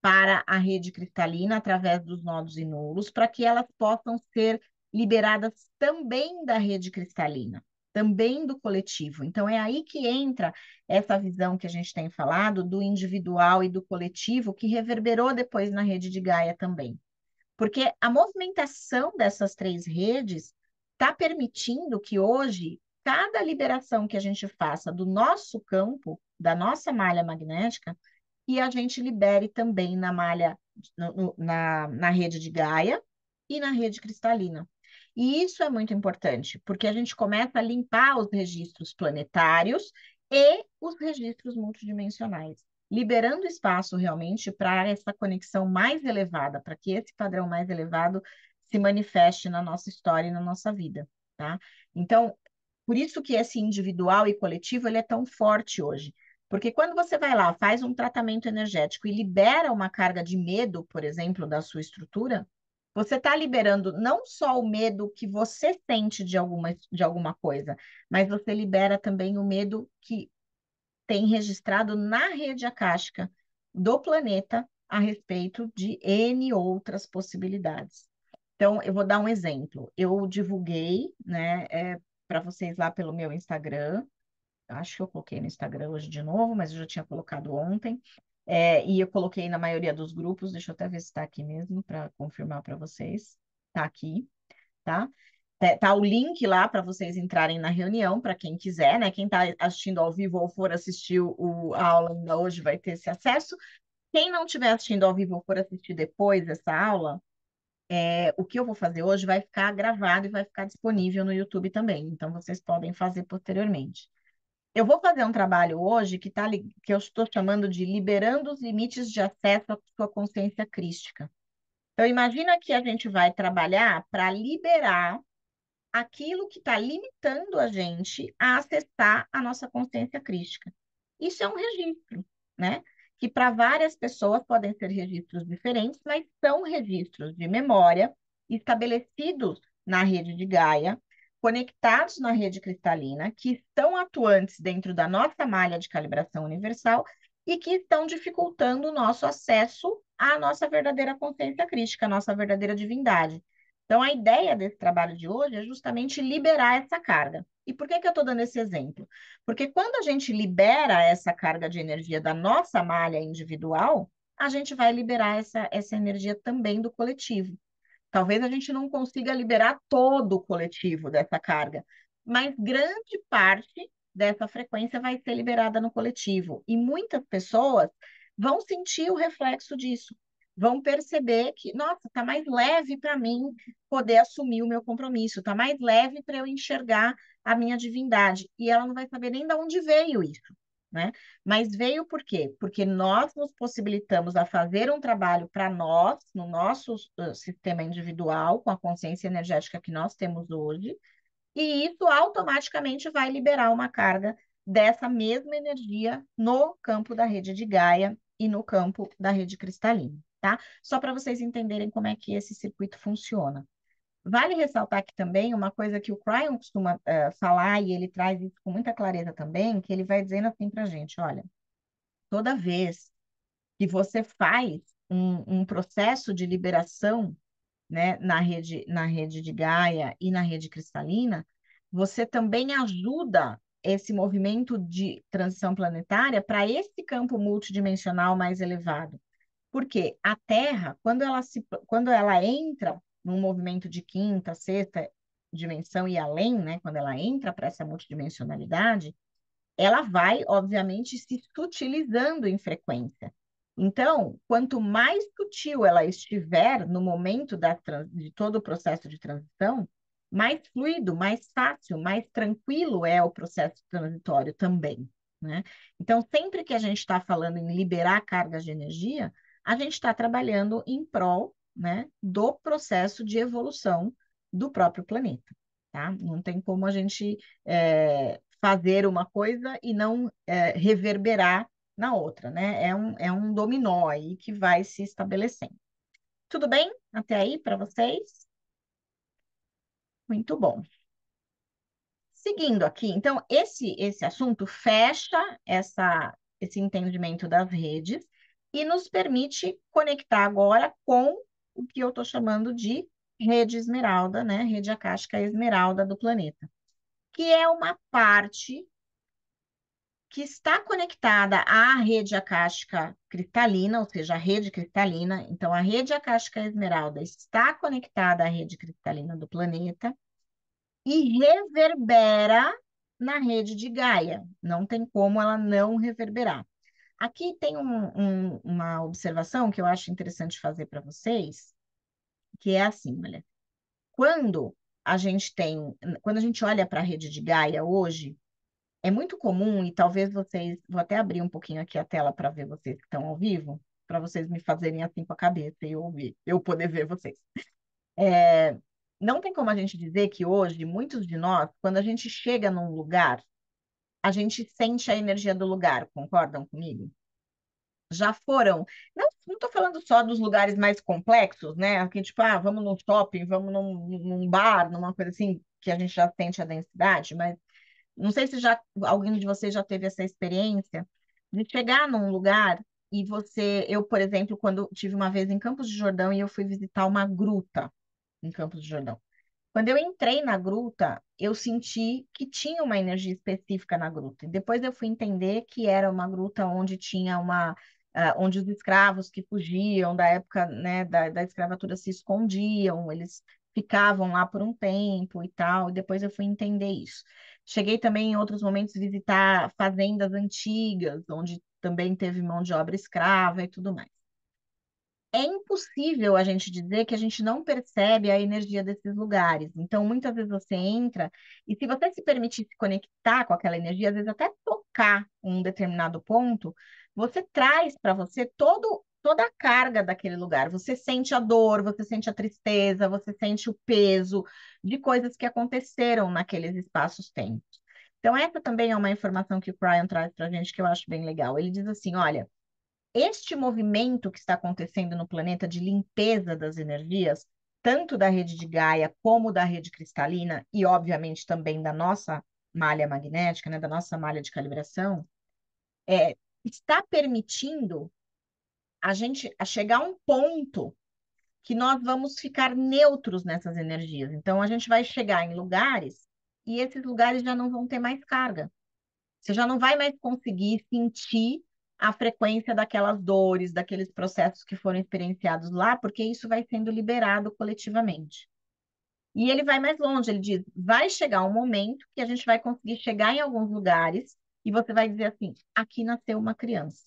para a rede cristalina através dos nodos e nulos, para que elas possam ser liberadas também da rede cristalina, também do coletivo. Então, é aí que entra essa visão que a gente tem falado do individual e do coletivo, que reverberou depois na rede de Gaia também. Porque a movimentação dessas três redes está permitindo que hoje cada liberação que a gente faça do nosso campo, da nossa malha magnética, e a gente libere também na malha, na rede de Gaia e na rede cristalina. E isso é muito importante, porque a gente começa a limpar os registros planetários e os registros multidimensionais, liberando espaço realmente para essa conexão mais elevada, para que esse padrão mais elevado se manifeste na nossa história e na nossa vida, tá? Então, por isso que esse individual e coletivo ele é tão forte hoje. Porque quando você vai lá, faz um tratamento energético e libera uma carga de medo, por exemplo, da sua estrutura, você está liberando não só o medo que você sente de alguma coisa, mas você libera também o medo que tem registrado na rede akáshica do planeta a respeito de N outras possibilidades. Então, eu vou dar um exemplo. Eu divulguei, né, para vocês lá pelo meu Instagram. Acho que eu coloquei no Instagram hoje de novo, mas eu já tinha colocado ontem. E eu coloquei na maioria dos grupos. Deixa eu até ver se está aqui mesmo para confirmar para vocês. Está aqui, tá? Tá o link lá para vocês entrarem na reunião, para quem quiser, né? Quem está assistindo ao vivo ou for assistir a aula ainda hoje vai ter esse acesso. Quem não estiver assistindo ao vivo ou for assistir depois essa aula, o que eu vou fazer hoje vai ficar gravado e vai ficar disponível no YouTube também. Então, vocês podem fazer posteriormente. Eu vou fazer um trabalho hoje que eu estou chamando de liberando os limites de acesso à sua consciência crística. Então, imagina que a gente vai trabalhar para liberar aquilo que está limitando a gente a acessar a nossa consciência crística. Isso é um registro, né? que para várias pessoas podem ser registros diferentes, mas são registros de memória estabelecidos na rede de Gaia, conectados na rede cristalina, que estão atuantes dentro da nossa malha de calibração universal e que estão dificultando o nosso acesso à nossa verdadeira consciência crística, à nossa verdadeira divindade. Então, a ideia desse trabalho de hoje é justamente liberar essa carga. E por que que eu estou dando esse exemplo? Porque quando a gente libera essa carga de energia da nossa malha individual, a gente vai liberar essa energia também do coletivo. Talvez a gente não consiga liberar todo o coletivo dessa carga, mas grande parte dessa frequência vai ser liberada no coletivo. E muitas pessoas vão sentir o reflexo disso, vão perceber que, nossa, está mais leve para mim poder assumir o meu compromisso, está mais leve para eu enxergar a minha divindade. E ela não vai saber nem de onde veio isso. Né? Mas veio por quê? Porque nós nos possibilitamos a fazer um trabalho para nós, no nosso sistema individual, com a consciência energética que nós temos hoje, e isso automaticamente vai liberar uma carga dessa mesma energia no campo da rede de Gaia e no campo da rede cristalina, tá? Só para vocês entenderem como é que esse circuito funciona. Vale ressaltar aqui também uma coisa que o Cryon costuma falar, e ele traz isso com muita clareza também, que ele vai dizendo assim para a gente, olha, toda vez que você faz um processo de liberação, né, na rede de Gaia e na rede cristalina, você também ajuda esse movimento de transição planetária para esse campo multidimensional mais elevado. Porque a Terra, quando ela entra num movimento de quinta, sexta dimensão e além, né, quando ela entra para essa multidimensionalidade, ela vai, obviamente, se sutilizando em frequência. Então, quanto mais sutil ela estiver no momento de todo o processo de transição, mais fluido, mais fácil, mais tranquilo é o processo transitório também, né? Então, sempre que a gente está falando em liberar cargas de energia, a gente está trabalhando em prol, né, do processo de evolução do próprio planeta, tá? Não tem como a gente fazer uma coisa e não reverberar na outra, né? É um dominó aí que vai se estabelecendo. Tudo bem até aí para vocês? Muito bom. Seguindo aqui, então, esse assunto fecha esse entendimento das redes e nos permite conectar agora com o que eu estou chamando de rede esmeralda, né? Rede acástica esmeralda do planeta, que é uma parte que está conectada à rede acástica cristalina, ou seja, a rede cristalina. Então, a rede acástica esmeralda está conectada à rede cristalina do planeta e reverbera na rede de Gaia. Não tem como ela não reverberar. Aqui tem uma observação que eu acho interessante fazer para vocês, que é assim, olha, quando quando a gente olha para a rede de Gaia hoje, é muito comum, e talvez vocês, vou até abrir um pouquinho aqui a tela para ver vocês que estão ao vivo, para vocês me fazerem assim com a cabeça e eu ouvir, eu poder ver vocês. Não tem como a gente dizer que hoje, muitos de nós, quando a gente chega num lugar, a gente sente a energia do lugar, concordam comigo? Já foram. Não estou falando só dos lugares mais complexos, né? Aqui, tipo, vamos num shopping, vamos num bar, numa coisa assim, que a gente já sente a densidade, mas não sei se já alguém de vocês já teve essa experiência de chegar num lugar e eu, por exemplo, quando tive uma vez em Campos de Jordão e eu fui visitar uma gruta em Campos de Jordão. Quando eu entrei na gruta, eu senti que tinha uma energia específica na gruta. E depois eu fui entender que era uma gruta onde tinha onde os escravos que fugiam da época, né, da escravatura se escondiam, eles ficavam lá por um tempo e tal, e depois eu fui entender isso. Cheguei também em outros momentos a visitar fazendas antigas, onde também teve mão de obra escrava e tudo mais. É impossível a gente dizer que a gente não percebe a energia desses lugares. Então, muitas vezes você entra e se você se permitir se conectar com aquela energia, às vezes até tocar um determinado ponto, você traz para você toda a carga daquele lugar. Você sente a dor, você sente a tristeza, você sente o peso de coisas que aconteceram naqueles espaços-tempos. Então, essa também é uma informação que o Brian traz para a gente que eu acho bem legal. Ele diz assim: olha. este movimento que está acontecendo no planeta de limpeza das energias, tanto da rede de Gaia como da rede cristalina, e obviamente também da nossa malha magnética, né, da nossa malha de calibração, está permitindo a gente a chegar a um ponto que nós vamos ficar neutros nessas energias. Então, a gente vai chegar em lugares e esses lugares já não vão ter mais carga. Você já não vai mais conseguir sentir a frequência daquelas dores, daqueles processos que foram experienciados lá, porque isso vai sendo liberado coletivamente. E ele vai mais longe, ele diz: vai chegar um momento que a gente vai conseguir chegar em alguns lugares e você vai dizer assim: aqui nasceu uma criança,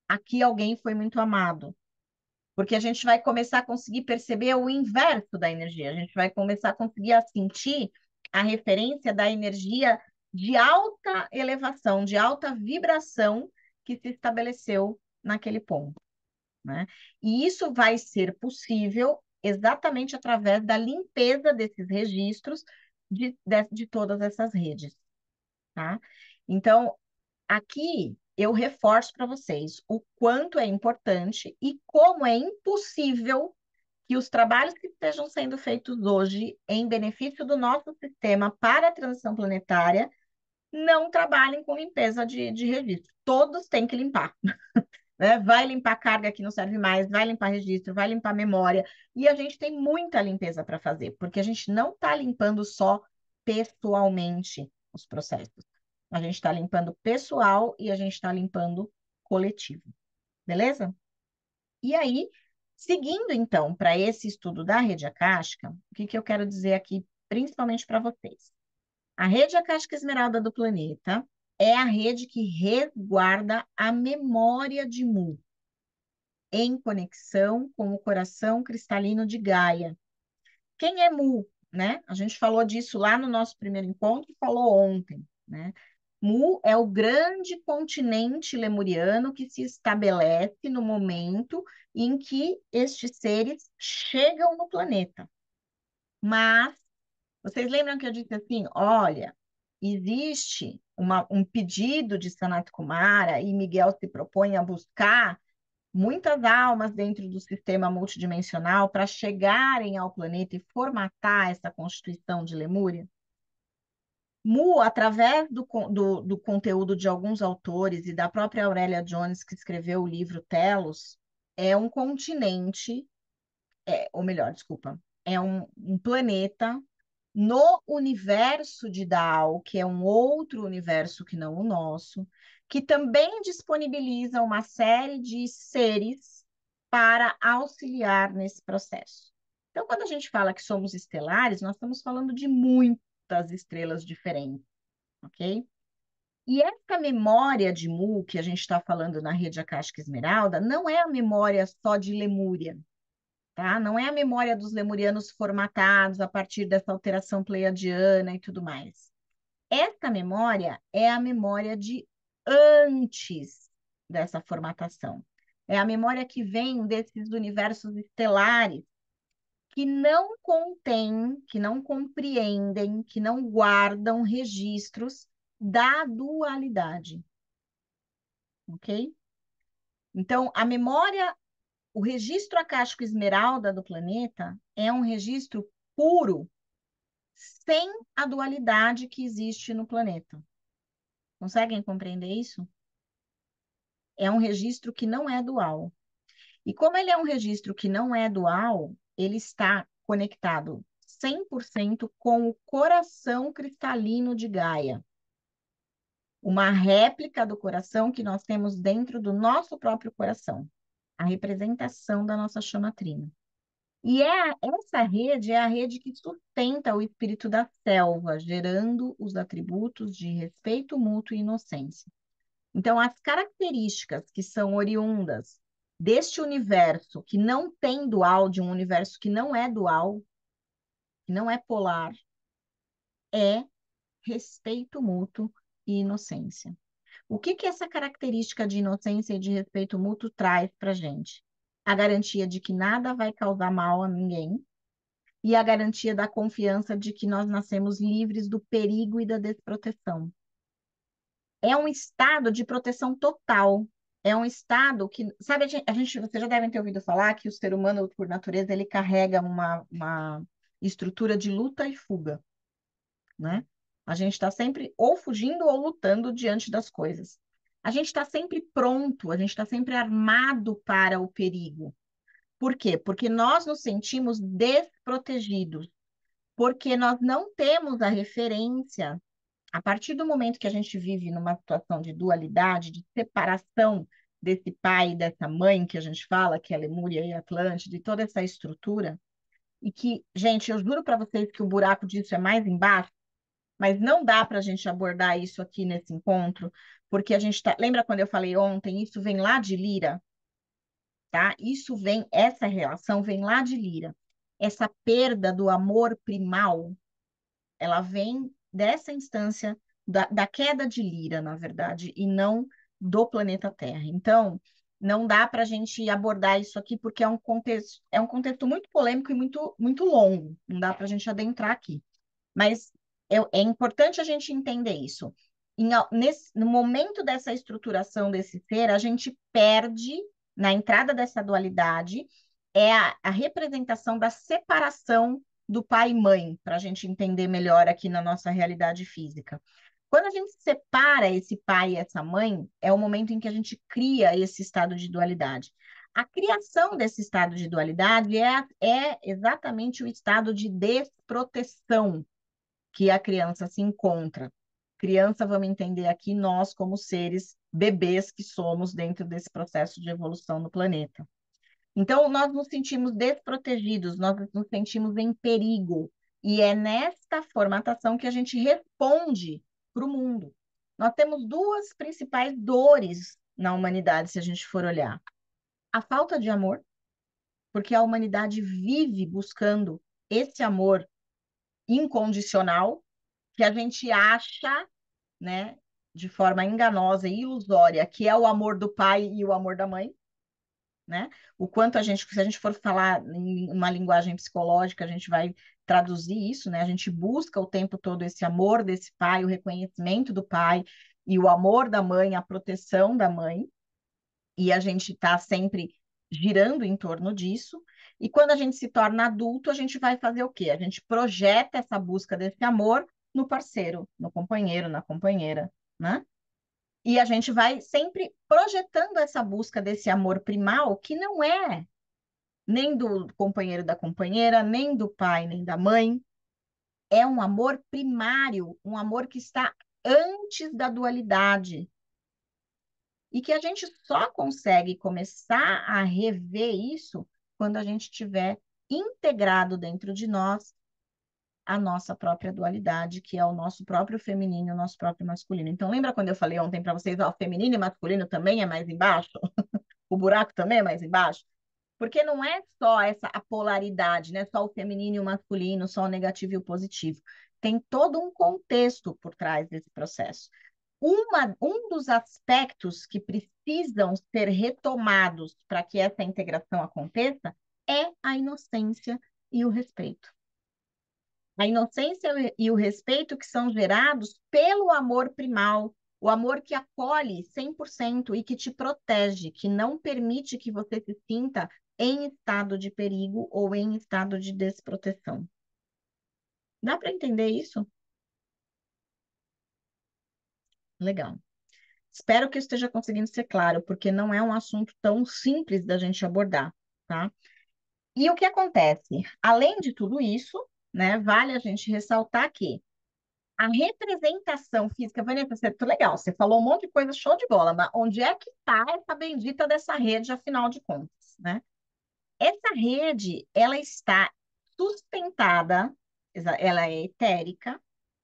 aqui alguém foi muito amado. Porque a gente vai começar a conseguir perceber o inverso da energia, a gente vai começar a conseguir a sentir a referência da energia de alta elevação, de alta vibração que se estabeleceu naquele ponto, né? E isso vai ser possível exatamente através da limpeza desses registros de todas essas redes, tá? Então, aqui eu reforço para vocês o quanto é importante e como é impossível que os trabalhos que estejam sendo feitos hoje em benefício do nosso sistema para a transição planetária não trabalhem com limpeza de registro. Todos têm que limpar, né? Vai limpar carga que não serve mais, vai limpar registro, vai limpar memória. E a gente tem muita limpeza para fazer, porque a gente não está limpando só pessoalmente os processos. A gente está limpando pessoal e a gente está limpando coletivo. Beleza? E aí, seguindo então para esse estudo da rede acástica, o que que eu quero dizer aqui, principalmente para vocês? A rede acástica esmeralda do planeta é a rede que resguarda a memória de Mu, em conexão com o coração cristalino de Gaia. Quem é Mu, né? A gente falou disso lá no nosso primeiro encontro e falou ontem, né? Mu é o grande continente lemuriano que se estabelece no momento em que estes seres chegam no planeta. Mas, vocês lembram que eu disse assim, olha, existe um pedido de Sanat Kumara e Miguel se propõe a buscar muitas almas dentro do sistema multidimensional para chegarem ao planeta e formatar essa constituição de Lemúria? Mu, através do conteúdo de alguns autores e da própria Aurélia Jones, que escreveu o livro Telos, é um continente, ou melhor, desculpa, é um planeta no universo de Dao, que é um outro universo que não o nosso, que também disponibiliza uma série de seres para auxiliar nesse processo. Então, quando a gente fala que somos estelares, nós estamos falando de muitas estrelas diferentes, ok? E essa memória de Mu que a gente está falando na rede Akáshica Esmeralda não é a memória só de Lemúria, tá? Não é a memória dos lemurianos formatados a partir dessa alteração pleiadiana e tudo mais. Essa memória é a memória de antes dessa formatação. É a memória que vem desses universos estelares que não contêm, que não compreendem, que não guardam registros da dualidade, ok? Então, a memória, o registro acástico esmeralda do planeta é um registro puro, sem a dualidade que existe no planeta. Conseguem compreender isso? É um registro que não é dual. E como ele é um registro que não é dual, ele está conectado 100% com o coração cristalino de Gaia, uma réplica do coração que nós temos dentro do nosso próprio coração, a representação da nossa chama trina. E essa rede é a rede que sustenta o espírito da selva, gerando os atributos de respeito mútuo e inocência. Então, as características que são oriundas deste universo que não tem dual, de um universo que não é dual, que não é polar, é respeito mútuo e inocência. O que que essa característica de inocência e de respeito mútuo traz para a gente? A garantia de que nada vai causar mal a ninguém e a garantia da confiança de que nós nascemos livres do perigo e da desproteção. É um estado de proteção total. É um estado que, sabe, vocês já devem ter ouvido falar que o ser humano, por natureza, ele carrega uma estrutura de luta e fuga, né? A gente está sempre ou fugindo ou lutando diante das coisas. A gente está sempre pronto, a gente está sempre armado para o perigo. Por quê? Porque nós nos sentimos desprotegidos, porque nós não temos a referência. A partir do momento que a gente vive numa situação de dualidade, de separação desse pai e dessa mãe que a gente fala, que é Lemúria e Atlântida, e toda essa estrutura, e que, gente, eu juro para vocês que o buraco disso é mais embaixo, mas não dá para a gente abordar isso aqui nesse encontro, porque a gente tá. Lembra quando eu falei ontem? Isso vem lá de Lira, tá? Essa relação vem lá de Lira. Essa perda do amor primal, ela vem dessa instância da queda de Lira, na verdade, e não do planeta Terra. Então, não dá para a gente abordar isso aqui porque é um contexto muito polêmico e muito longo. Não dá para a gente adentrar aqui. Mas é importante a gente entender isso. No momento dessa estruturação desse ser, a gente perde, na entrada dessa dualidade, a representação da separação do pai e mãe, para a gente entender melhor aqui na nossa realidade física. Quando a gente separa esse pai e essa mãe, é o momento em que a gente cria esse estado de dualidade. A criação desse estado de dualidade é exatamente o estado de desproteção que a criança se encontra. Criança, vamos entender aqui, nós como seres bebês que somos dentro desse processo de evolução no planeta. Então, nós nos sentimos desprotegidos, nós nos sentimos em perigo. E é nesta formatação que a gente responde para o mundo. Nós temos duas principais dores na humanidade, se a gente for olhar. A falta de amor, porque a humanidade vive buscando esse amor incondicional, que a gente acha, né, de forma enganosa e ilusória, que é o amor do pai e o amor da mãe, né? O quanto a gente, se a gente for falar em uma linguagem psicológica, a gente vai traduzir isso, né? A gente busca o tempo todo esse amor desse pai, o reconhecimento do pai e o amor da mãe, a proteção da mãe, e a gente está sempre girando em torno disso. E quando a gente se torna adulto, a gente vai fazer o quê? A gente projeta essa busca desse amor no parceiro, no companheiro, na companheira, né? E a gente vai sempre projetando essa busca desse amor primal, que não é nem do companheiro da companheira, nem do pai, nem da mãe. É um amor primário, um amor que está antes da dualidade. E que a gente só consegue começar a rever isso quando a gente tiver integrado dentro de nós a nossa própria dualidade, que é o nosso próprio feminino e o nosso próprio masculino. Então, lembra quando eu falei ontem para vocês, ó, feminino e masculino também é mais embaixo? O buraco também é mais embaixo? Porque não é só essa a polaridade, né? Só o feminino e o masculino, só o negativo e o positivo. Tem todo um contexto por trás desse processo. Um dos aspectos que precisam ser retomados para que essa integração aconteça é a inocência e o respeito. A inocência e o respeito que são gerados pelo amor primal, o amor que acolhe 100% e que te protege, que não permite que você se sinta em estado de perigo ou em estado de desproteção. Dá para entender isso? Legal. Espero que eu esteja conseguindo ser claro, porque não é um assunto tão simples da gente abordar, tá? E o que acontece? Além de tudo isso, né, vale a gente ressaltar que a representação física, Vanessa, você, legal, você falou um monte de coisa show de bola, mas onde é que está essa bendita dessa rede, afinal de contas, né? Essa rede, ela está sustentada, ela é etérica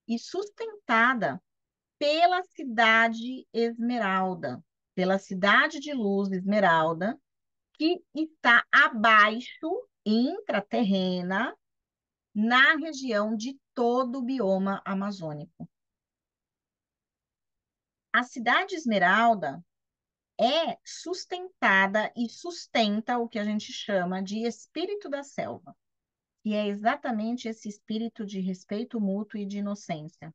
e sustentada pela cidade Esmeralda, pela cidade de luz Esmeralda, que está abaixo, intraterrena, na região de todo o bioma amazônico. A cidade Esmeralda é sustentada e sustenta o que a gente chama de espírito da selva, e é exatamente esse espírito de respeito mútuo e de inocência,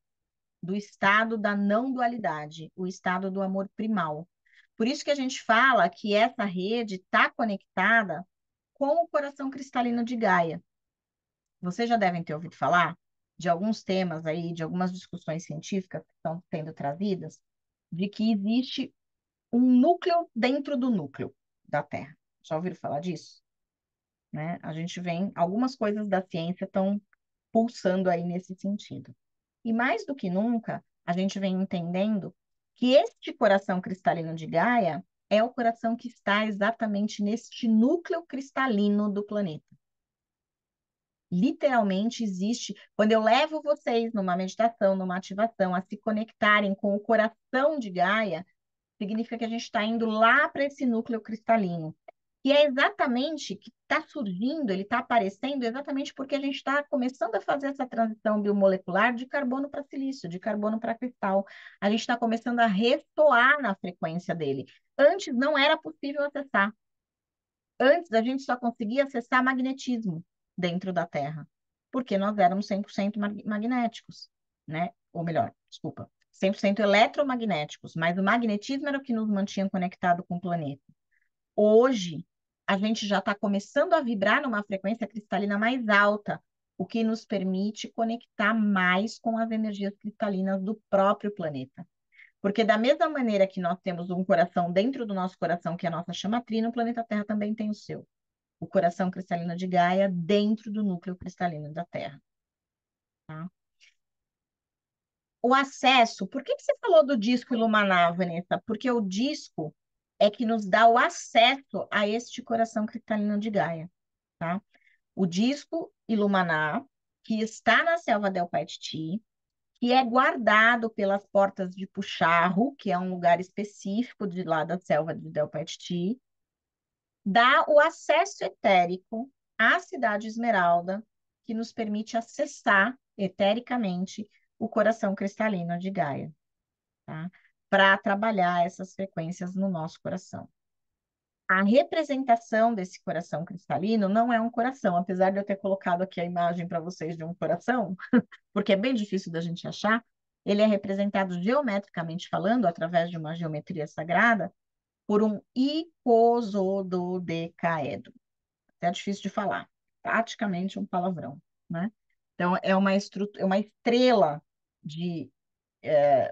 do estado da não dualidade, o estado do amor primal. Por isso que a gente fala que essa rede está conectada com o coração cristalino de Gaia. Vocês já devem ter ouvido falar de alguns temas aí, de algumas discussões científicas que estão sendo trazidas, de que existe um núcleo dentro do núcleo da Terra. Já ouviram falar disso? Né? A gente vem, algumas coisas da ciência estão pulsando aí nesse sentido. E mais do que nunca, a gente vem entendendo que este coração cristalino de Gaia é o coração que está exatamente neste núcleo cristalino do planeta. Literalmente existe, quando eu levo vocês numa meditação, numa ativação, a se conectarem com o coração de Gaia, significa que a gente está indo lá para esse núcleo cristalino. E é exatamente que está surgindo, ele está aparecendo exatamente porque a gente está começando a fazer essa transição biomolecular de carbono para silício, de carbono para cristal. A gente está começando a ressoar na frequência dele. Antes não era possível acessar. Antes a gente só conseguia acessar magnetismo dentro da Terra, porque nós éramos 100% magnéticos, né? Ou melhor, desculpa, 100% eletromagnéticos, mas o magnetismo era o que nos mantinha conectado com o planeta. Hoje, a gente já está começando a vibrar numa frequência cristalina mais alta, o que nos permite conectar mais com as energias cristalinas do próprio planeta. Porque da mesma maneira que nós temos um coração dentro do nosso coração, que é a nossa chama trina, o planeta Terra também tem o seu. O coração cristalino de Gaia dentro do núcleo cristalino da Terra. Tá? O acesso, por que que você falou do disco Iluminar, Vanessa? Porque o disco é que nos dá o acesso a este coração cristalino de Gaia, tá? O disco Iluminar, que está na selva del Paititi, que é guardado pelas portas de Puxarro, que é um lugar específico de lá da selva de del Paititi, dá o acesso etérico à cidade Esmeralda, que nos permite acessar etericamente o coração cristalino de Gaia, tá? Para trabalhar essas frequências no nosso coração. A representação desse coração cristalino não é um coração, apesar de eu ter colocado aqui a imagem para vocês de um coração, porque é bem difícil da gente achar, ele é representado geometricamente falando, através de uma geometria sagrada, por um icosódodecaedro. É difícil de falar, praticamente um palavrão, né? Então, é uma estrela de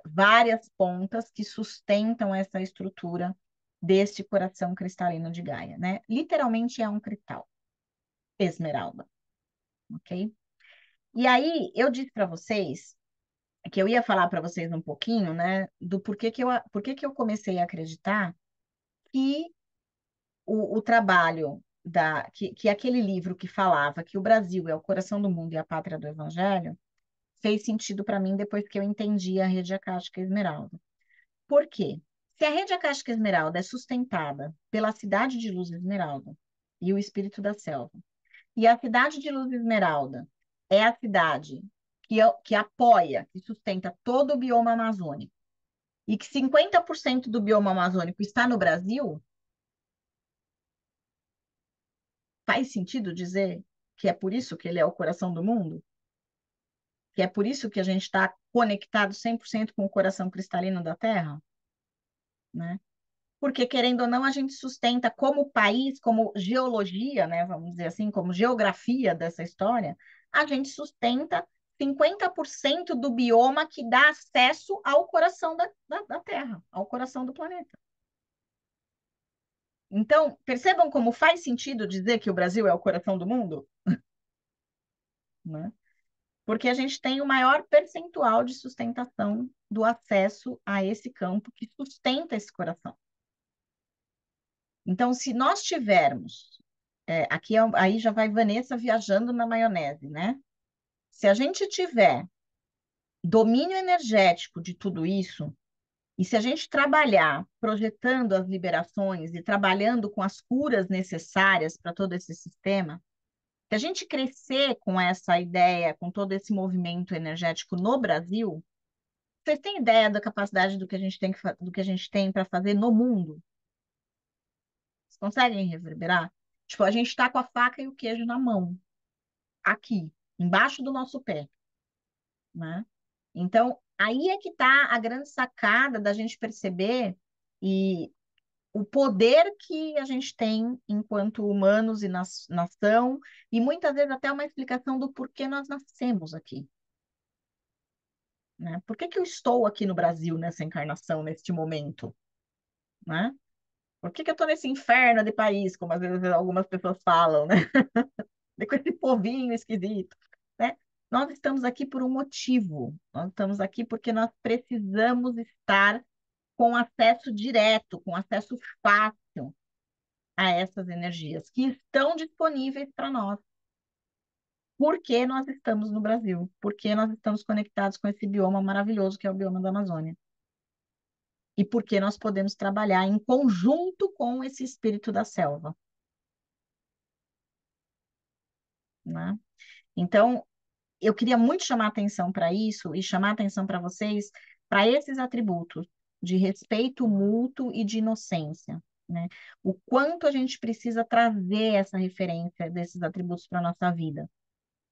várias pontas que sustentam essa estrutura deste coração cristalino de Gaia, né? Literalmente é um cristal, esmeralda, ok? E aí, eu disse para vocês que eu ia falar para vocês um pouquinho, né, do porquê que eu comecei a acreditar que o trabalho que aquele livro que falava que o Brasil é o coração do mundo e a pátria do Evangelho fez sentido para mim depois que eu entendi a rede acástica esmeralda. Por quê? Se a rede acástica esmeralda é sustentada pela cidade de Luz Esmeralda e o espírito da selva, e a cidade de Luz Esmeralda é a cidade que apoia, que sustenta todo o bioma amazônico, e que 50% do bioma amazônico está no Brasil, faz sentido dizer que é por isso que ele é o coração do mundo? Que é por isso que a gente está conectado 100% com o coração cristalino da Terra? Né? Porque, querendo ou não, a gente sustenta como país, como geologia, né, vamos dizer assim, como geografia dessa história, a gente sustenta 50% do bioma que dá acesso ao coração da Terra, ao coração do planeta. Então, percebam como faz sentido dizer que o Brasil é o coração do mundo? Né? Porque a gente tem o maior percentual de sustentação do acesso a esse campo que sustenta esse coração. Então, se nós tivermos, aí já vai Vanessa viajando na maionese, né? Se a gente tiver domínio energético de tudo isso, e se a gente trabalhar projetando as liberações e trabalhando com as curas necessárias para todo esse sistema, se a gente crescer com essa ideia, com todo esse movimento energético no Brasil, vocês têm ideia da capacidade do que a gente tem do que a gente tem para fazer no mundo? Vocês conseguem reverberar? Tipo, a gente está com a faca e o queijo na mão, aqui, embaixo do nosso pé, né? Então, aí é que está a grande sacada da gente perceber, e o poder que a gente tem enquanto humanos e nação, e muitas vezes até uma explicação do porquê nós nascemos aqui, né? Por que que eu estou aqui no Brasil nessa encarnação, neste momento, né? Por que que eu estou nesse inferno de país, como às vezes algumas pessoas falam, né? Com esse povinho esquisito, né? Nós estamos aqui por um motivo. Nós estamos aqui porque nós precisamos estar com acesso direto, com acesso fácil a essas energias que estão disponíveis para nós. Porque nós estamos no Brasil, porque nós estamos conectados com esse bioma maravilhoso que é o bioma da Amazônia. E porque nós podemos trabalhar em conjunto com esse espírito da selva, né? Então, eu queria muito chamar atenção para isso e chamar atenção para vocês para esses atributos de respeito mútuo e de inocência, né? O quanto a gente precisa trazer essa referência desses atributos para a nossa vida.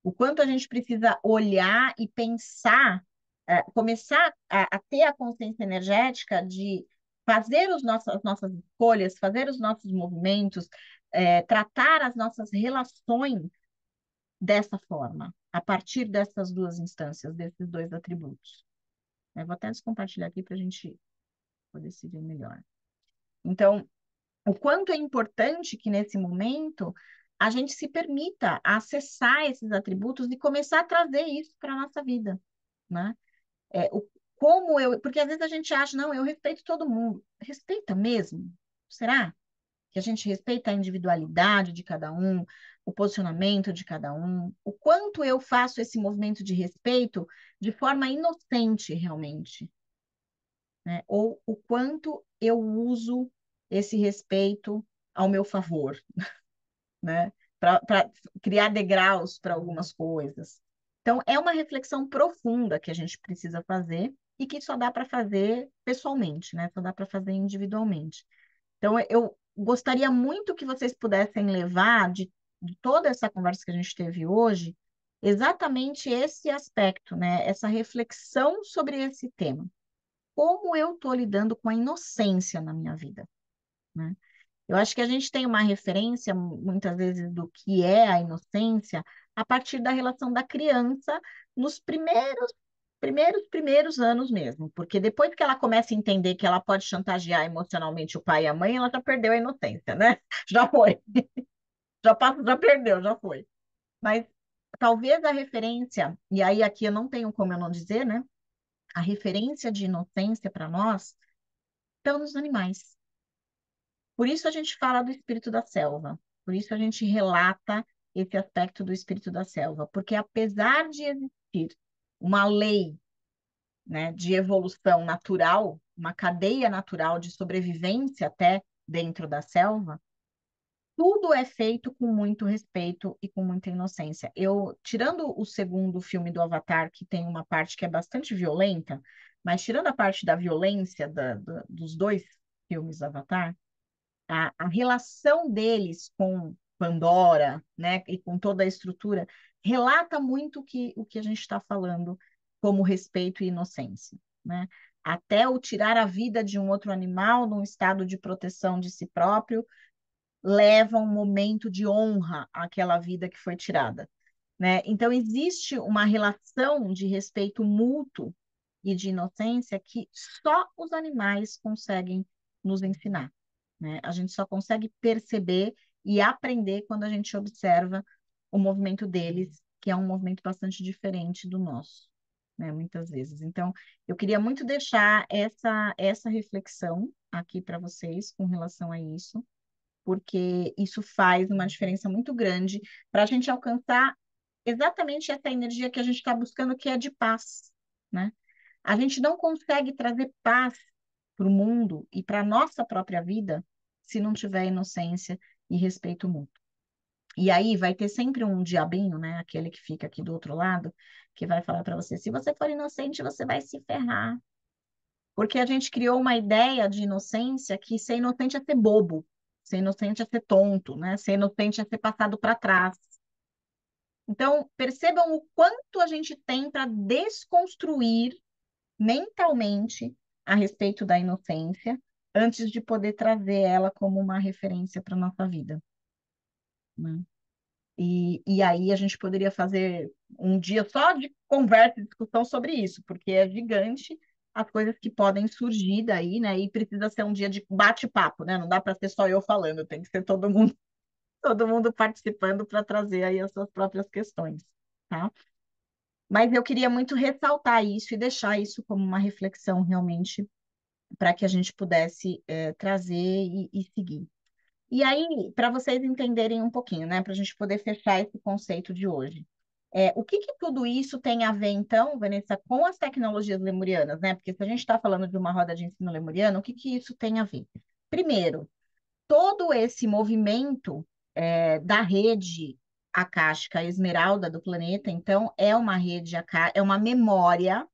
O quanto a gente precisa olhar e pensar, começar a ter a consciência energética de fazer as nossas escolhas, fazer os nossos movimentos, tratar as nossas relações dessa forma, a partir dessas duas instâncias, desses dois atributos. Eu vou até descompartilhar aqui para a gente poder se ver melhor. Então, o quanto é importante que nesse momento a gente se permita acessar esses atributos e começar a trazer isso para a nossa vida, né? Como eu, porque às vezes a gente acha, não, eu respeito todo mundo. Respeita mesmo? Será? Que a gente respeita a individualidade de cada um, o posicionamento de cada um, o quanto eu faço esse movimento de respeito de forma inocente realmente, né? Ou o quanto eu uso esse respeito ao meu favor, né? Para criar degraus para algumas coisas. Então, é uma reflexão profunda que a gente precisa fazer e que só dá para fazer pessoalmente, né? Só dá para fazer individualmente. Então, eu gostaria muito que vocês pudessem levar de toda essa conversa que a gente teve hoje, exatamente esse aspecto, né? Essa reflexão sobre esse tema. Como eu estou lidando com a inocência na minha vida, né? Eu acho que a gente tem uma referência, muitas vezes, do que é a inocência a partir da relação da criança nos primeiros anos mesmo, porque depois que ela começa a entender que ela pode chantagear emocionalmente o pai e a mãe, ela já perdeu a inocência, né? Já foi, já passou, já perdeu, já foi. Mas talvez a referência, e aí aqui eu não tenho como eu não dizer, né? A referência de inocência para nós estão nos animais. Por isso a gente fala do espírito da selva, por isso a gente relata esse aspecto do espírito da selva, porque apesar de existir uma lei, né, de evolução natural, uma cadeia natural de sobrevivência até dentro da selva, tudo é feito com muito respeito e com muita inocência. Eu, tirando o segundo filme do Avatar, que tem uma parte que é bastante violenta, mas tirando a parte da violência dos dois filmes do Avatar, a relação deles com Pandora, né, e com toda a estrutura, relata muito o que a gente está falando como respeito e inocência, né? Até o tirar a vida de um outro animal num estado de proteção de si próprio, leva um momento de honra àquela vida que foi tirada, né? Então, existe uma relação de respeito mútuo e de inocência que só os animais conseguem nos ensinar, né? A gente só consegue perceber e aprender quando a gente observa o movimento deles, que é um movimento bastante diferente do nosso, né? Muitas vezes. Então, eu queria muito deixar essa reflexão aqui para vocês com relação a isso, porque isso faz uma diferença muito grande para a gente alcançar exatamente essa energia que a gente está buscando, que é de paz, né? A gente não consegue trazer paz para o mundo e para a nossa própria vida se não tiver inocência e respeito mútuo. E aí vai ter sempre um diabinho, né? Aquele que fica aqui do outro lado, que vai falar para você: se você for inocente, você vai se ferrar. Porque a gente criou uma ideia de inocência que ser inocente é ser bobo, ser inocente é ser tonto, né? Ser inocente é ser passado para trás. Então, percebam o quanto a gente tem para desconstruir mentalmente a respeito da inocência antes de poder trazer ela como uma referência para a nossa vida, né? E aí a gente poderia fazer um dia só de conversa e discussão sobre isso, porque é gigante as coisas que podem surgir daí, né? E precisa ser um dia de bate-papo, né? Não dá para ser só eu falando, tem que ser todo mundo participando para trazer aí as suas próprias questões, tá? Mas eu queria muito ressaltar isso e deixar isso como uma reflexão realmente para que a gente pudesse trazer e seguir. E aí, para vocês entenderem um pouquinho, né, para a gente poder fechar esse conceito de hoje. O que que tudo isso tem a ver, então, Vanessa, com as tecnologias lemurianas, né? Porque se a gente está falando de uma roda de ensino lemuriano, o que que isso tem a ver? Primeiro, todo esse movimento da rede acástica esmeralda do planeta, então, é uma rede, é uma memória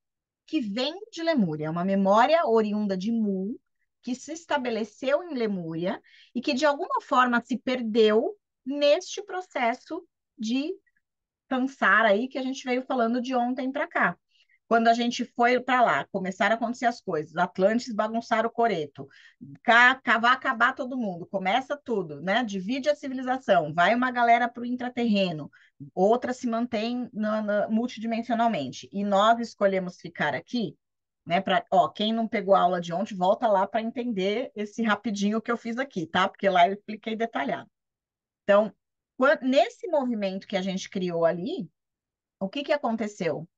que vem de Lemúria, é uma memória oriunda de Mu, que se estabeleceu em Lemúria e que de alguma forma se perdeu neste processo de Sansara aí que a gente veio falando de ontem para cá. Quando a gente foi para lá, começaram a acontecer as coisas, Atlantes bagunçaram o coreto, vai acabar todo mundo, começa tudo, né? Divide a civilização, vai uma galera para o intraterreno, outra se mantém multidimensionalmente, e nós escolhemos ficar aqui, né? Quem não pegou a aula de ontem, volta lá para entender esse rapidinho que eu fiz aqui, tá? Porque lá eu expliquei detalhado. Então, nesse movimento que a gente criou ali, o que que aconteceu?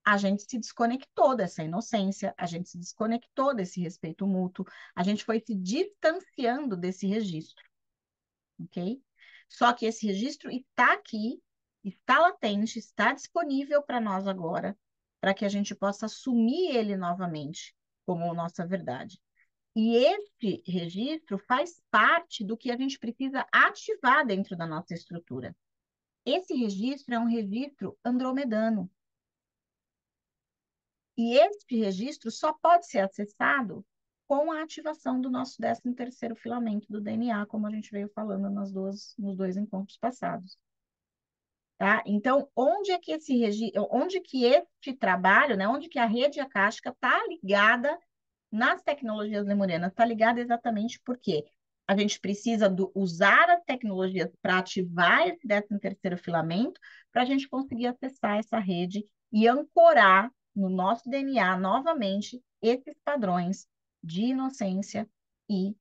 A gente se desconectou dessa inocência, a gente se desconectou desse respeito mútuo, a gente foi se distanciando desse registro, ok? Só que esse registro está aqui, está latente, está disponível para nós agora, para que a gente possa assumir ele novamente como nossa verdade. E esse registro faz parte do que a gente precisa ativar dentro da nossa estrutura. Esse registro é um registro andromedano. E este registro só pode ser acessado com a ativação do nosso 13º filamento do DNA, como a gente veio falando nos dois encontros passados. Tá? Então, onde que este trabalho, né, onde que a rede acástica está ligada nas tecnologias lemurianas? Está ligada exatamente porque a gente precisa usar as tecnologias para ativar esse 13º filamento para a gente conseguir acessar essa rede e ancorar no nosso DNA novamente esses padrões de inocência e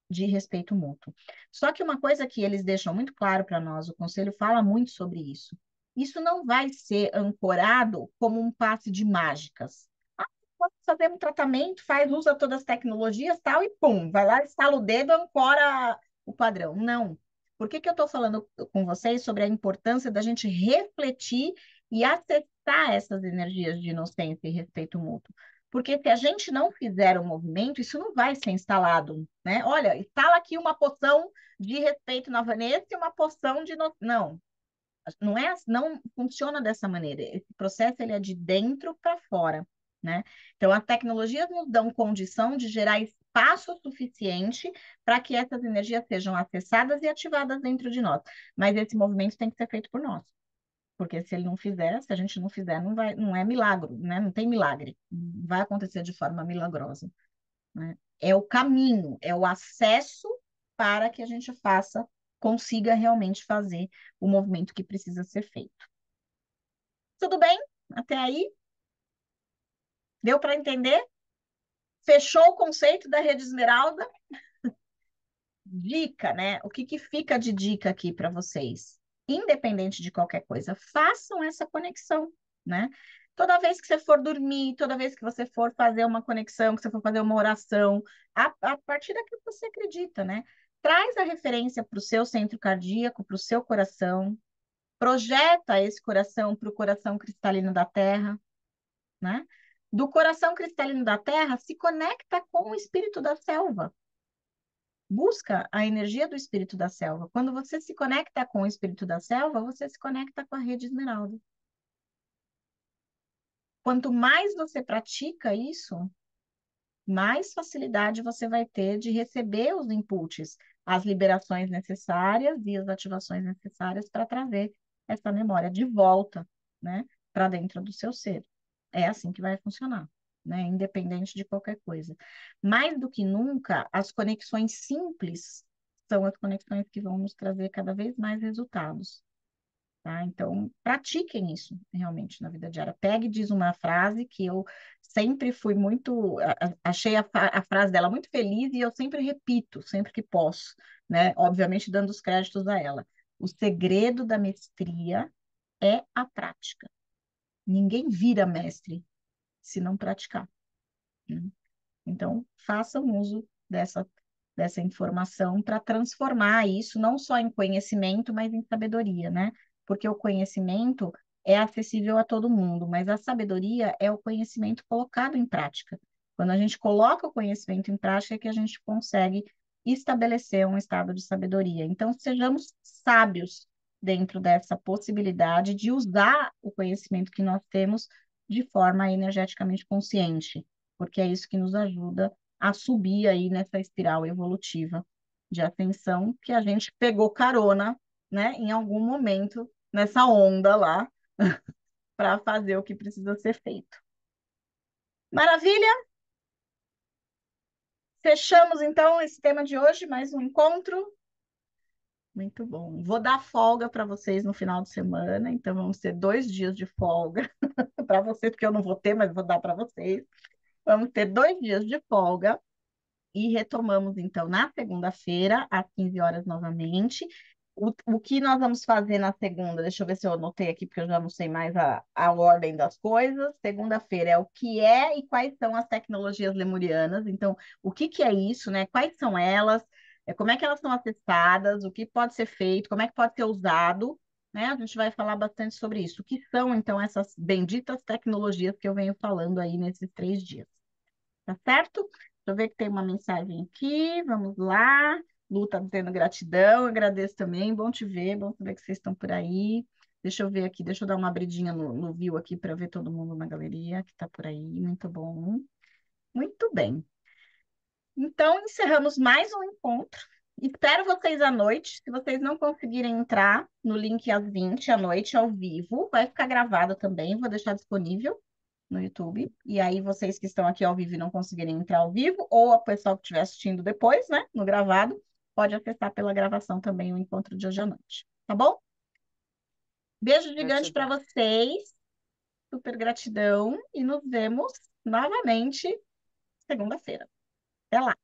de respeito mútuo. Só que uma coisa que eles deixam muito claro para nós, o Conselho fala muito sobre isso. Isso não vai ser ancorado como um passe de mágicas. Pode fazer um tratamento, usa todas as tecnologias, tal, e pum, vai lá, estala o dedo, ancora o padrão. Não. Por que que eu estou falando com vocês sobre a importância da gente refletir e acessar essas energias de inocência e respeito mútuo? Porque se a gente não fizer o movimento, isso não vai ser instalado, né? Olha, instala aqui uma poção de respeito na Vanessa e uma poção de... Não, não funciona dessa maneira. Esse processo ele é de dentro para fora, né? Então, as tecnologias nos dão condição de gerar espaço suficiente para que essas energias sejam acessadas e ativadas dentro de nós. Mas esse movimento tem que ser feito por nós. Porque se ele não fizer, se a gente não fizer, não vai, não é milagre, né? Não tem milagre. Não vai acontecer de forma milagrosa, né? É o caminho, é o acesso para que a gente consiga realmente fazer o movimento que precisa ser feito. Tudo bem? Até aí? Deu para entender? Fechou o conceito da rede esmeralda? Dica, né? O que que fica de dica aqui para vocês? Independente de qualquer coisa, façam essa conexão, né? Toda vez que você for dormir, toda vez que você for fazer uma conexão, que você for fazer uma oração, a partir daquilo que você acredita, né? Traz a referência para o seu centro cardíaco, para o seu coração, projeta esse coração para o coração cristalino da Terra, né? Do coração cristalino da Terra, se conecta com o espírito da selva. Busca a energia do espírito da selva. Quando você se conecta com o espírito da selva, você se conecta com a rede esmeralda. Quanto mais você pratica isso, mais facilidade você vai ter de receber os inputs, as liberações necessárias e as ativações necessárias para trazer essa memória de volta, né, para dentro do seu ser. É assim que vai funcionar. né? Independente de qualquer coisa. Mais do que nunca, as conexões simples são as conexões que vão nos trazer cada vez mais resultados. Tá? Então, pratiquem isso realmente na vida diária. Pegue e diz uma frase que eu sempre fui muito, achei a frase dela muito feliz e eu sempre repito, sempre que posso, né? Obviamente dando os créditos a ela. O segredo da mestria é a prática. Ninguém vira mestre se não praticar, né? Então, façam uso dessa informação para transformar isso não só em conhecimento, mas em sabedoria, né? Porque o conhecimento é acessível a todo mundo, mas a sabedoria é o conhecimento colocado em prática. Quando a gente coloca o conhecimento em prática, é que a gente consegue estabelecer um estado de sabedoria. Então, sejamos sábios dentro dessa possibilidade de usar o conhecimento que nós temos de forma energeticamente consciente, porque é isso que nos ajuda a subir aí nessa espiral evolutiva de ascensão que a gente pegou carona, né, em algum momento nessa onda lá para fazer o que precisa ser feito. Maravilha? Fechamos então esse tema de hoje, mais um encontro. Muito bom. Vou dar folga para vocês no final de semana, então vamos ter 2 dias de folga para vocês, porque eu não vou ter, mas vou dar para vocês. Vamos ter 2 dias de folga. E retomamos, então, na segunda-feira, às 15 horas novamente. O que nós vamos fazer na segunda? Deixa eu ver se eu anotei aqui, porque eu já não sei mais a ordem das coisas. Segunda-feira é o que é e quais são as tecnologias lemurianas. Então, o que que é isso, né? Quais são elas? Como é que elas são acessadas? O que pode ser feito? Como é que pode ser usado? Né? A gente vai falar bastante sobre isso. O que são, então, essas benditas tecnologias que eu venho falando aí nesses 3 dias? Tá certo? Deixa eu ver que tem uma mensagem aqui. Vamos lá. Lu tá dizendo gratidão, agradeço também. Bom te ver, bom saber que vocês estão por aí. Deixa eu ver aqui, deixa eu dar uma abridinha no view aqui para ver todo mundo na galeria que está por aí. Muito bom. Muito bem. Então, encerramos mais um encontro. Espero vocês à noite. Se vocês não conseguirem entrar no link às 20 à noite, ao vivo, vai ficar gravado também, vou deixar disponível no YouTube. E aí, vocês que estão aqui ao vivo e não conseguirem entrar ao vivo, ou a pessoa que estiver assistindo depois, né, no gravado, pode acessar pela gravação também o encontro de hoje à noite. Tá bom? Beijo gigante para Gratidão. vocês. Super gratidão. E nos vemos novamente segunda-feira. Até lá.